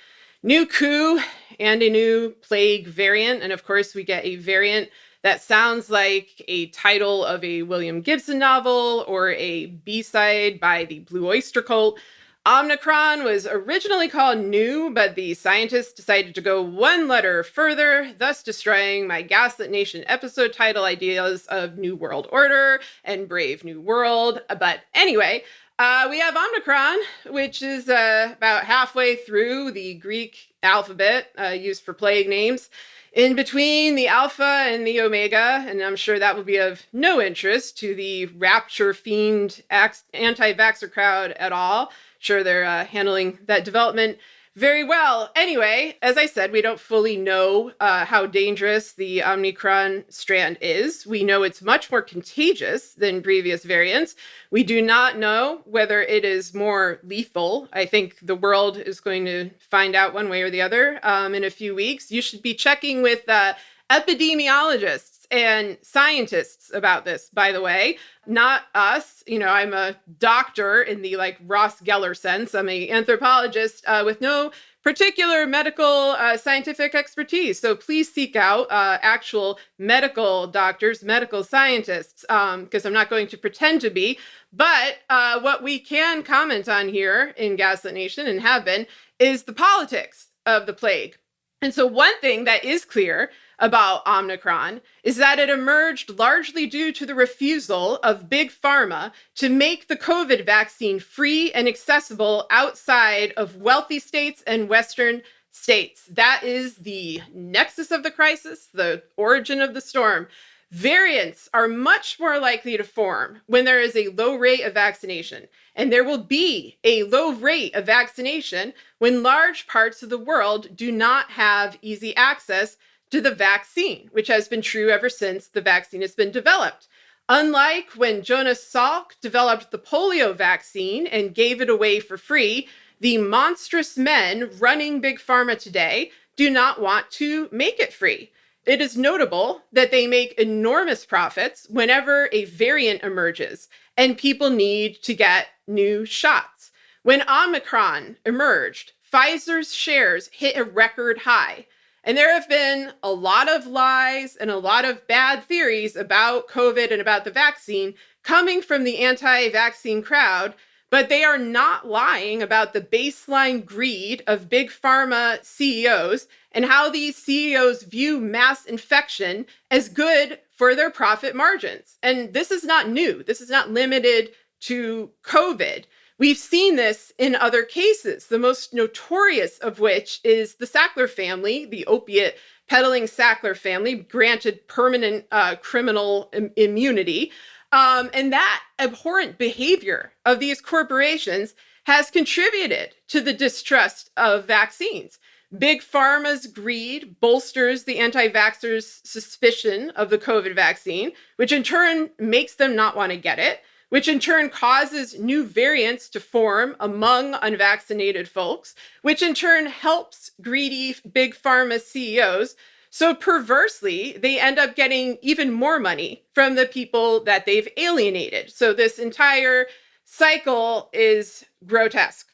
new coup and a new plague variant. And of course, we get a variant that sounds like a title of a William Gibson novel or a B-side by the Blue Oyster Cult. Omicron was originally called New, but the scientists decided to go one letter further, thus destroying my Gaslit Nation episode title ideas of New World Order and Brave New World. But anyway, we have Omicron, which is about halfway through the Greek alphabet used for plague names, in between the Alpha and the Omega, and I'm sure that will be of no interest to the rapture fiend anti-vaxxer crowd at all. Sure, they're handling that development very well. Anyway, as I said, we don't fully know how dangerous the Omicron strand is. We know it's much more contagious than previous variants. We do not know whether it is more lethal. I think the world is going to find out one way or the other in a few weeks. You should be checking with epidemiologists and scientists about this, by the way, not us. I'm a doctor in the Ross Geller sense. I'm an anthropologist with no particular medical scientific expertise. So please seek out actual medical doctors, medical scientists, because I'm not going to pretend to be. But what we can comment on here in Gaslit Nation and have been is the politics of the plague. And so one thing that is clear about Omicron is that it emerged largely due to the refusal of Big Pharma to make the COVID vaccine free and accessible outside of wealthy states and Western states. That is the nexus of the crisis, the origin of the storm. Variants are much more likely to form when there is a low rate of vaccination. And there will be a low rate of vaccination when large parts of the world do not have easy access to the vaccine, which has been true ever since the vaccine has been developed. Unlike when Jonas Salk developed the polio vaccine and gave it away for free, the monstrous men running Big Pharma today do not want to make it free. It is notable that they make enormous profits whenever a variant emerges and people need to get new shots. When Omicron emerged, Pfizer's shares hit a record high. And there have been a lot of lies and a lot of bad theories about COVID and about the vaccine coming from the anti-vaccine crowd, but they are not lying about the baseline greed of Big Pharma CEOs and how these CEOs view mass infection as good for their profit margins. And this is not new. This is not limited to COVID. We've seen this in other cases, the most notorious of which is the Sackler family, the opiate peddling Sackler family, granted permanent criminal immunity. And that abhorrent behavior of these corporations has contributed to the distrust of vaccines. Big Pharma's greed bolsters the anti-vaxxers' suspicion of the COVID vaccine, which in turn makes them not want to get it, which in turn causes new variants to form among unvaccinated folks, which in turn helps greedy Big Pharma CEOs. So perversely, they end up getting even more money from the people that they've alienated. So this entire cycle is grotesque.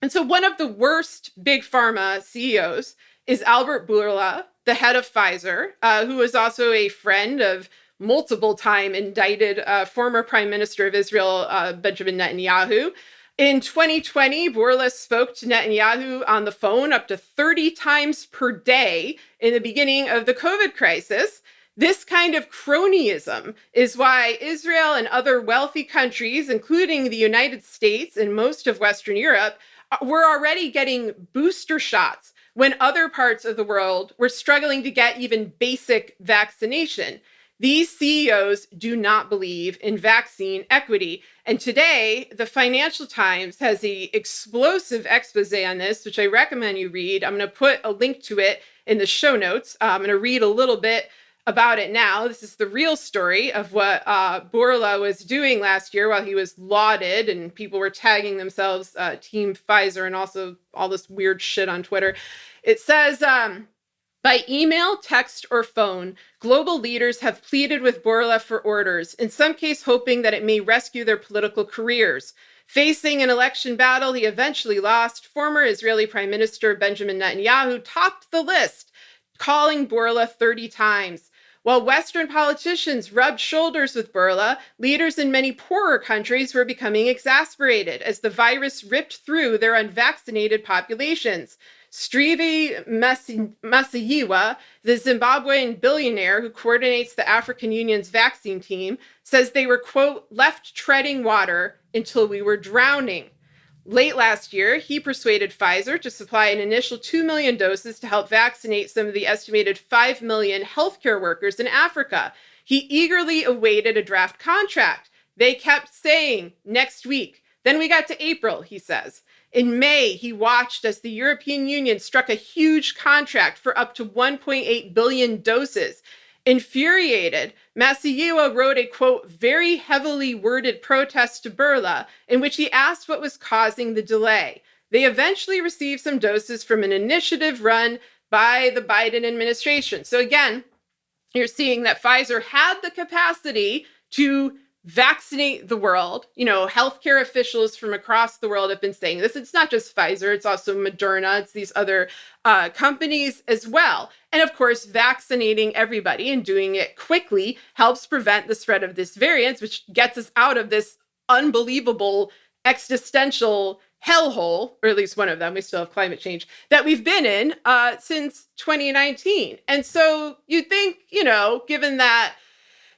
And so one of the worst Big Pharma CEOs is Albert Bourla, the head of Pfizer, who is also a friend of multiple time indicted former Prime Minister of Israel, Benjamin Netanyahu. In 2020, Bourla spoke to Netanyahu on the phone up to 30 times per day in the beginning of the COVID crisis. This kind of cronyism is why Israel and other wealthy countries, including the United States and most of Western Europe, were already getting booster shots when other parts of the world were struggling to get even basic vaccination. These CEOs do not believe in vaccine equity. And today, the Financial Times has an explosive expose on this, which I recommend you read. I'm going to put a link to it in the show notes. I'm going to read a little bit about it now. This is the real story of what Bourla was doing last year while he was lauded and people were tagging themselves Team Pfizer and also all this weird shit on Twitter. It says, by email, text, or phone, global leaders have pleaded with Bourla for orders, in some case hoping that it may rescue their political careers. Facing an election battle he eventually lost, former Israeli Prime Minister Benjamin Netanyahu topped the list, calling Bourla 30 times. While Western politicians rubbed shoulders with Bourla, leaders in many poorer countries were becoming exasperated as the virus ripped through their unvaccinated populations. Strive Masayiwa, the Zimbabwean billionaire who coordinates the African Union's vaccine team, says they were, quote, left treading water until we were drowning. Late last year, he persuaded Pfizer to supply an initial 2 million doses to help vaccinate some of the estimated 5 million healthcare workers in Africa. He eagerly awaited a draft contract. They kept saying, next week. Then we got to April, he says. In May, he watched as the European Union struck a huge contract for up to 1.8 billion doses. Infuriated, Masayiwa wrote a, quote, very heavily worded protest to Bourla in which he asked what was causing the delay. They eventually received some doses from an initiative run by the Biden administration. So again, you're seeing that Pfizer had the capacity to vaccinate the world. You know, healthcare officials from across the world have been saying this. It's not just Pfizer, it's also Moderna, it's these other companies as well. And of course, vaccinating everybody and doing it quickly helps prevent the spread of this variant, which gets us out of this unbelievable existential hellhole, or at least one of them, we still have climate change, that we've been in since 2019. And so you'd think, you know, given that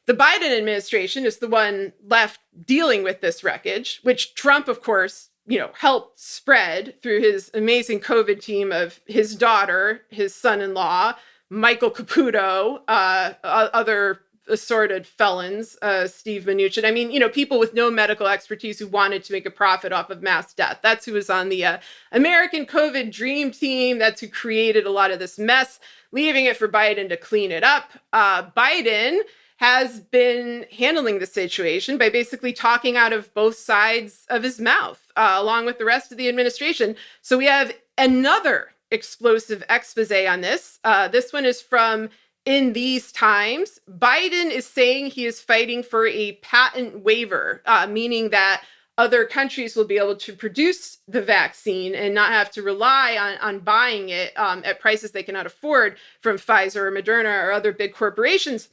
the Biden administration is the one left dealing with this wreckage, which Trump, of course, you know, helped spread through his amazing COVID team of his daughter, his son-in-law, Michael Caputo, other assorted felons, Steve Mnuchin. I mean, you know, people with no medical expertise who wanted to make a profit off of mass death. That's who was on the American COVID Dream Team. That's who created a lot of this mess, leaving it for Biden to clean it up. Biden has been handling the situation by basically talking out of both sides of his mouth, along with the rest of the administration. So we have another explosive expose on this. This one is from In These Times. Biden is saying he is fighting for a patent waiver, meaning that other countries will be able to produce the vaccine and not have to rely on buying it at prices they cannot afford from Pfizer or Moderna or other big corporations.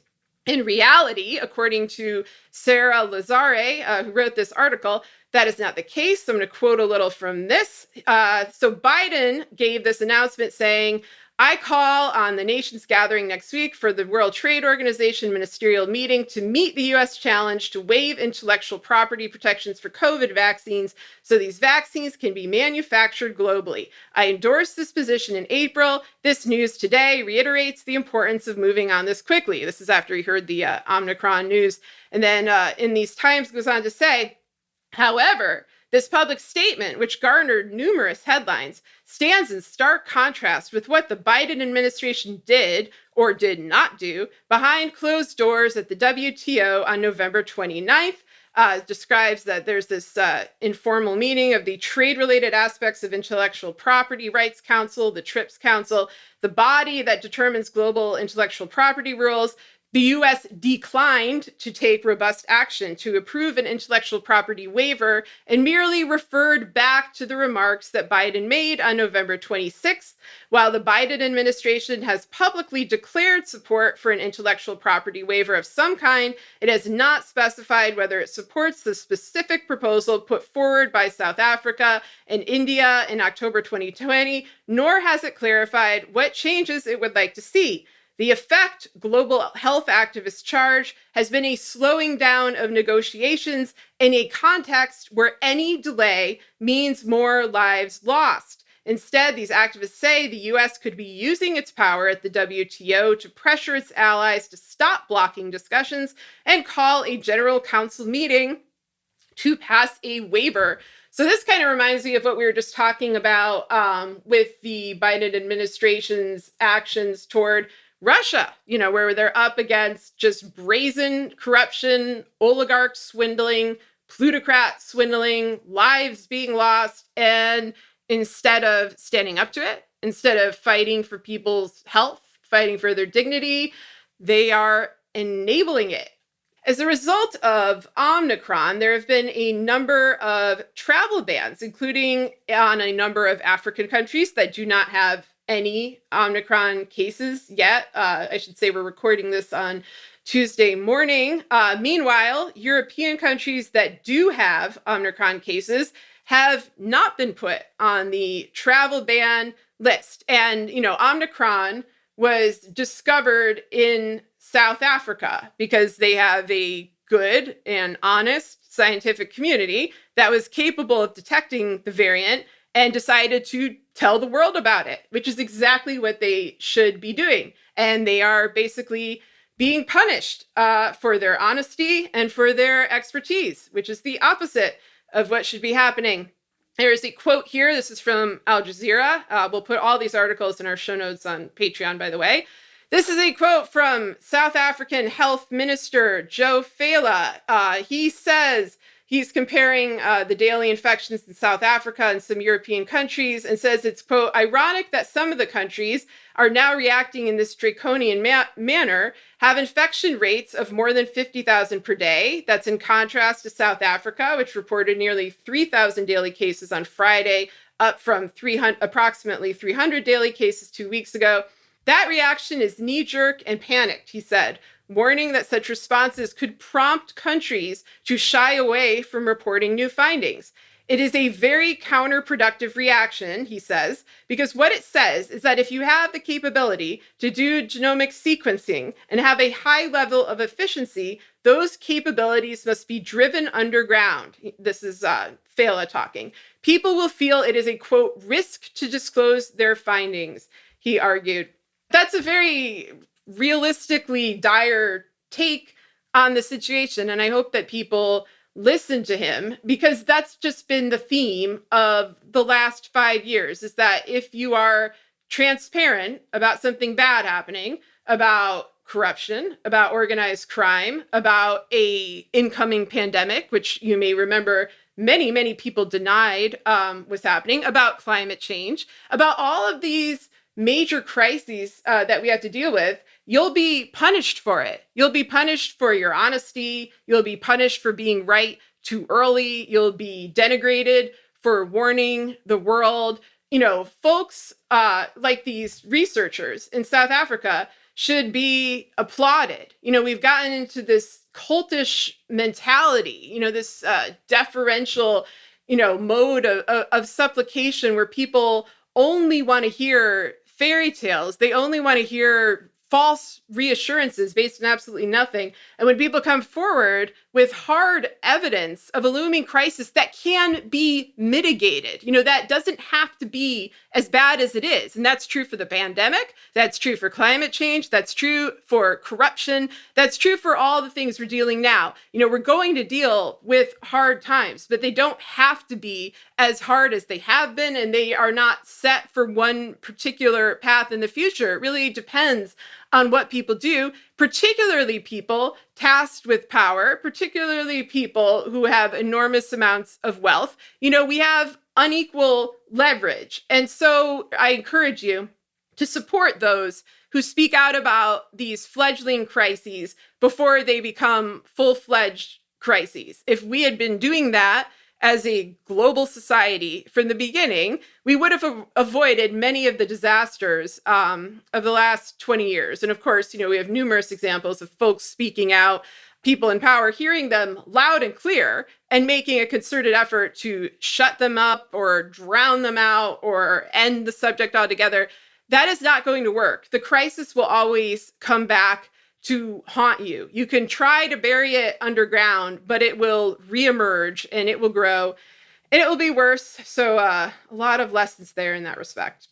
In reality, according to Sarah Lazare, who wrote this article, that is not the case. So I'm going to quote a little from this. So Biden gave this announcement saying, I call on the nations gathering next week for the World Trade Organization ministerial meeting to meet the U.S. challenge to waive intellectual property protections for COVID vaccines so these vaccines can be manufactured globally. I endorsed this position in April. This news today reiterates the importance of moving on this quickly. This is after he heard the Omicron news. And then In These Times goes on to say, however, this public statement, which garnered numerous headlines, stands in stark contrast with what the Biden administration did or did not do behind closed doors at the WTO on November 29th. Describes that there's this informal meeting of the trade-related aspects of Intellectual Property Rights Council, the TRIPS Council, the body that determines global intellectual property rules. The U.S. declined to take robust action to approve an intellectual property waiver and merely referred back to the remarks that Biden made on November 26th. While the Biden administration has publicly declared support for an intellectual property waiver of some kind, it has not specified whether it supports the specific proposal put forward by South Africa and India in October 2020, nor has it clarified what changes it would like to see. The effect global health activists charge has been a slowing down of negotiations in a context where any delay means more lives lost. Instead, these activists say the US could be using its power at the WTO to pressure its allies to stop blocking discussions and call a General Council meeting to pass a waiver. So this kind of reminds me of what we were just talking about with the Biden administration's actions toward Russia, where they're up against just brazen corruption, oligarch swindling, plutocrat swindling, lives being lost. And instead of standing up to it, instead of fighting for people's health, fighting for their dignity, they are enabling it. As a result of Omicron, there have been a number of travel bans, including on a number of African countries that do not have any Omicron cases yet. I should say we're recording this on Tuesday morning. Meanwhile, European countries that do have Omicron cases have not been put on the travel ban list. And, Omicron was discovered in South Africa because they have a good and honest scientific community that was capable of detecting the variant and decided to tell the world about it, which is exactly what they should be doing. And they are basically being punished for their honesty and for their expertise, which is the opposite of what should be happening. There's a quote here. This is from Al Jazeera. We'll put all these articles in our show notes on Patreon, by the way. This is a quote from South African Health Minister Joe Fela. He says he's comparing the daily infections in South Africa and some European countries and says it's, quote, ironic that some of the countries are now reacting in this draconian manner, have infection rates of more than 50,000 per day. That's in contrast to South Africa, which reported nearly 3,000 daily cases on Friday, up from approximately 300 daily cases 2 weeks ago. That reaction is knee-jerk and panicked, he said, warning that such responses could prompt countries to shy away from reporting new findings. It is a very counterproductive reaction, he says, because what it says is that if you have the capability to do genomic sequencing and have a high level of efficiency, those capabilities must be driven underground. This is Fela talking. People will feel it is a, quote, risk to disclose their findings, he argued. That's a very realistically dire take on the situation, and I hope that people listen to him, because that's just been the theme of the last 5 years, is that if you are transparent about something bad happening, about corruption, about organized crime, about a incoming pandemic, which you may remember many, many people denied was happening, about climate change, about all of these major crises that we have to deal with, you'll be punished for it. You'll be punished for your honesty. You'll be punished for being right too early. You'll be denigrated for warning the world. Folks like these researchers in South Africa should be applauded. We've gotten into this cultish mentality, this deferential, mode of supplication where people only want to hear fairy tales. They only want to hear false reassurances based on absolutely nothing. And when people come forward with hard evidence of a looming crisis that can be mitigated, that doesn't have to be as bad as it is. And that's true for the pandemic. That's true for climate change. That's true for corruption. That's true for all the things we're dealing now. We're going to deal with hard times, but they don't have to be as hard as they have been. And they are not set for one particular path in the future. It really depends on what people do, particularly people tasked with power, particularly people who have enormous amounts of wealth. We have unequal leverage. And so I encourage you to support those who speak out about these fledgling crises before they become full-fledged crises. If we had been doing that as a global society from the beginning, we would have avoided many of the disasters of the last 20 years. And of course, we have numerous examples of folks speaking out, people in power hearing them loud and clear and making a concerted effort to shut them up or drown them out or end the subject altogether. that is not going to work. The crisis will always come back to haunt you. You can try to bury it underground, but it will reemerge and it will grow and it will be worse. So a lot of lessons there in that respect.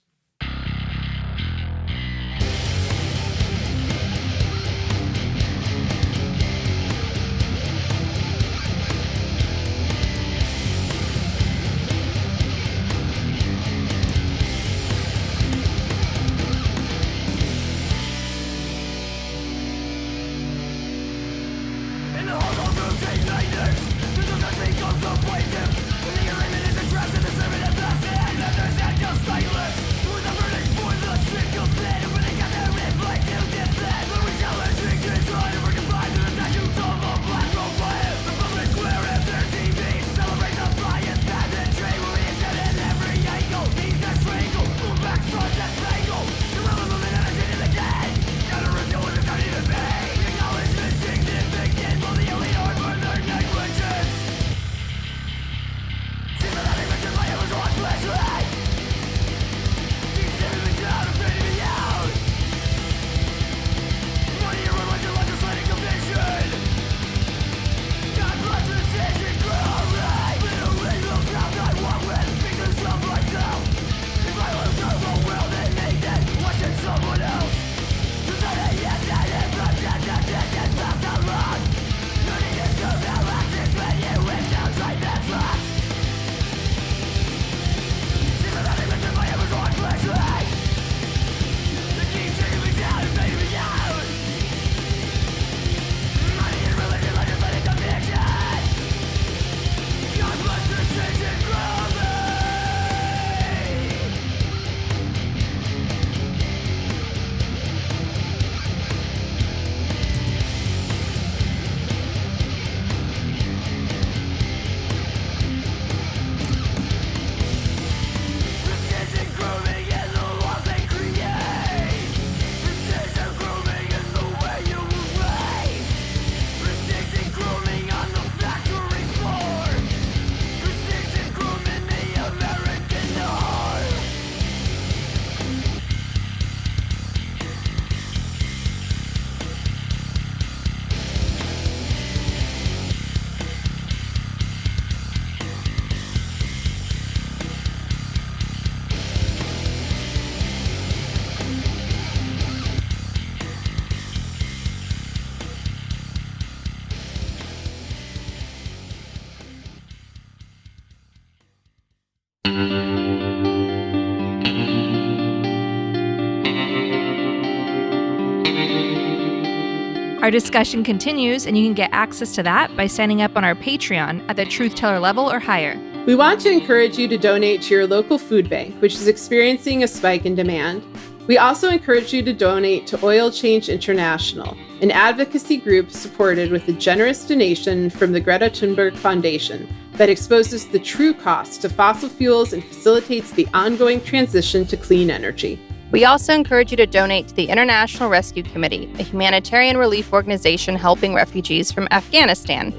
Our discussion continues, and you can get access to that by signing up on our Patreon at the Truth Teller level or higher. We want to encourage you to donate to your local food bank, which is experiencing a spike in demand. We also encourage you to donate to Oil Change International, an advocacy group supported with a generous donation from the Greta Thunberg Foundation that exposes the true cost of fossil fuels and facilitates the ongoing transition to clean energy. We also encourage you to donate to the International Rescue Committee, a humanitarian relief organization helping refugees from Afghanistan.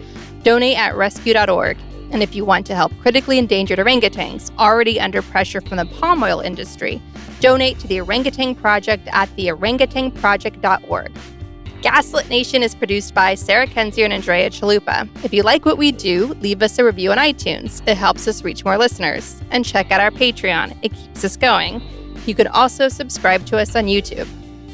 Donate at rescue.org. And if you want to help critically endangered orangutans already under pressure from the palm oil industry, donate to the Orangutan Project at theorangutanproject.org. Gaslit Nation is produced by Sarah Kenzier and Andrea Chalupa. If you like what we do, leave us a review on iTunes. It helps us reach more listeners. And check out our Patreon. It keeps us going. You can also subscribe to us on YouTube.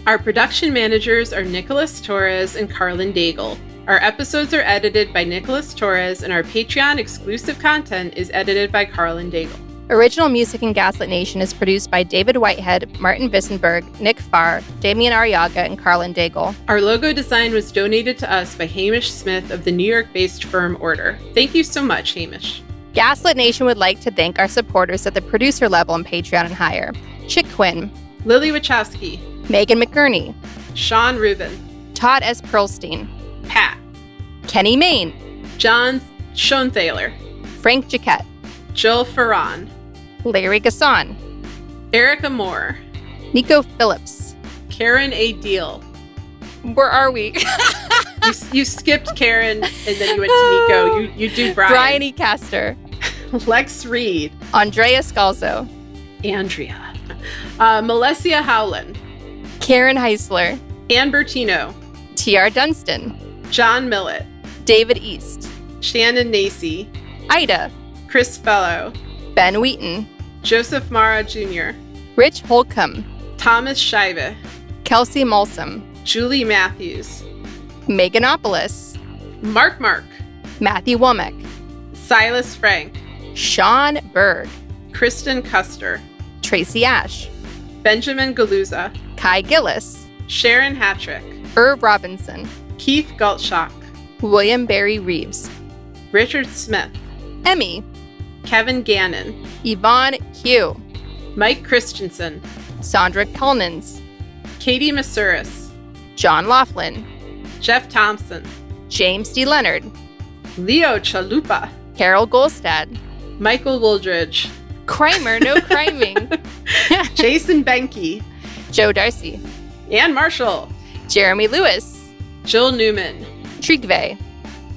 Our production managers are Nicholas Torres and Carlin Daigle. Our episodes are edited by Nicholas Torres, and our Patreon exclusive content is edited by Carlin Daigle. Original music in Gaslit Nation is produced by David Whitehead, Martin Vissenberg, Nick Farr, Damian Arriaga, and Carlin Daigle. Our logo design was donated to us by Hamish Smith of the New York-based firm Order. Thank you so much, Hamish. Gaslit Nation would like to thank our supporters at the producer level on Patreon and higher. Chick Quinn, Lily Wachowski, Megan McGurney, Sean Rubin, Todd S. Pearlstein, Pat, Kenny Main, John Schoenthaler, Frank Jaquette, Jill Ferran, Larry Gasson, Erica Moore, Nico Phillips, Karen A. Deal. Where are we? You skipped Karen and then you went to Nico. You do Brian. Brian E. Castor, Lex Reed, Andrea Scalzo, Andrea, Melessia Howland, Karen Heisler, Ann Bertino, T.R. Dunstan, John Millett, David East, Shannon Nacy, Ida, Chris Fellow, Ben Wheaton, Joseph Mara Jr., Rich Holcomb, Thomas Scheibe, Kelsey Malsom, Julie Matthews, Meganopolis, Mark, Matthew Womack, Silas Frank, Sean Berg, Kristen Custer, Tracy Ash, Benjamin Galuza, Kai Gillis, Sharon Hattrick, Irv Robinson, Keith Galtshock, William Barry Reeves, Richard Smith, Emmy, Kevin Gannon, Yvonne Hugh, Mike Christensen, Sandra Culnins, Katie Masuris, John Laughlin, Jeff Thompson, James D. Leonard, Leo Chalupa, Carol Golstad, Michael Wooldridge, Crimer No Criming, Jason Benke, Joe Darcy, Ann Marshall, Jeremy Lewis, Jill Newman, Trigve,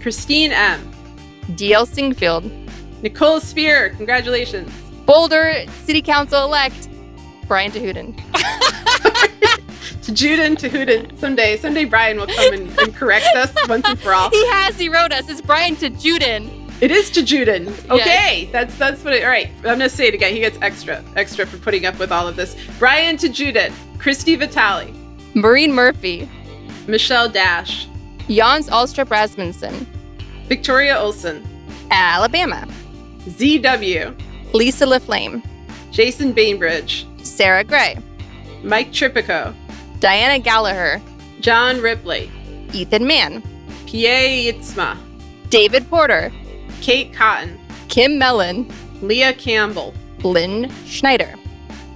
Christine M., D.L. Singfield, Nicole Spear, congratulations. Boulder City Council elect Brian DeHuden. To Juden, to Huden. Someday Brian will come and correct us once and for all. He wrote us. It's Brian to Juden. It is to Juden. Okay, that's what it, all right. I'm gonna say it again. He gets extra for putting up with all of this. Brian to Juden, Christy Vitale, Maureen Murphy, Michelle Dash, Jans Alstrup Rasmussen, Victoria Olson, Alabama, ZW, Lisa LaFlame, Jason Bainbridge, Sarah Gray, Mike Tripico, Diana Gallagher, John Ripley, Ethan Mann, Pierre Yitzma, David Porter, Kate Cotton, Kim Mellon, Leah Campbell, Lynn Schneider,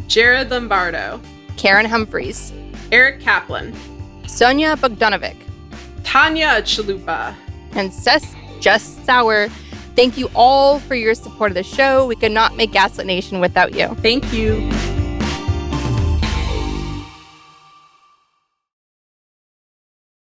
Jared Lombardo, Karen Humphreys, Eric Kaplan, Sonia Bogdanovic, Tanya Chalupa, and Seth Just Sour. Thank you all for your support of the show. We could not make Gaslit Nation without you. Thank you.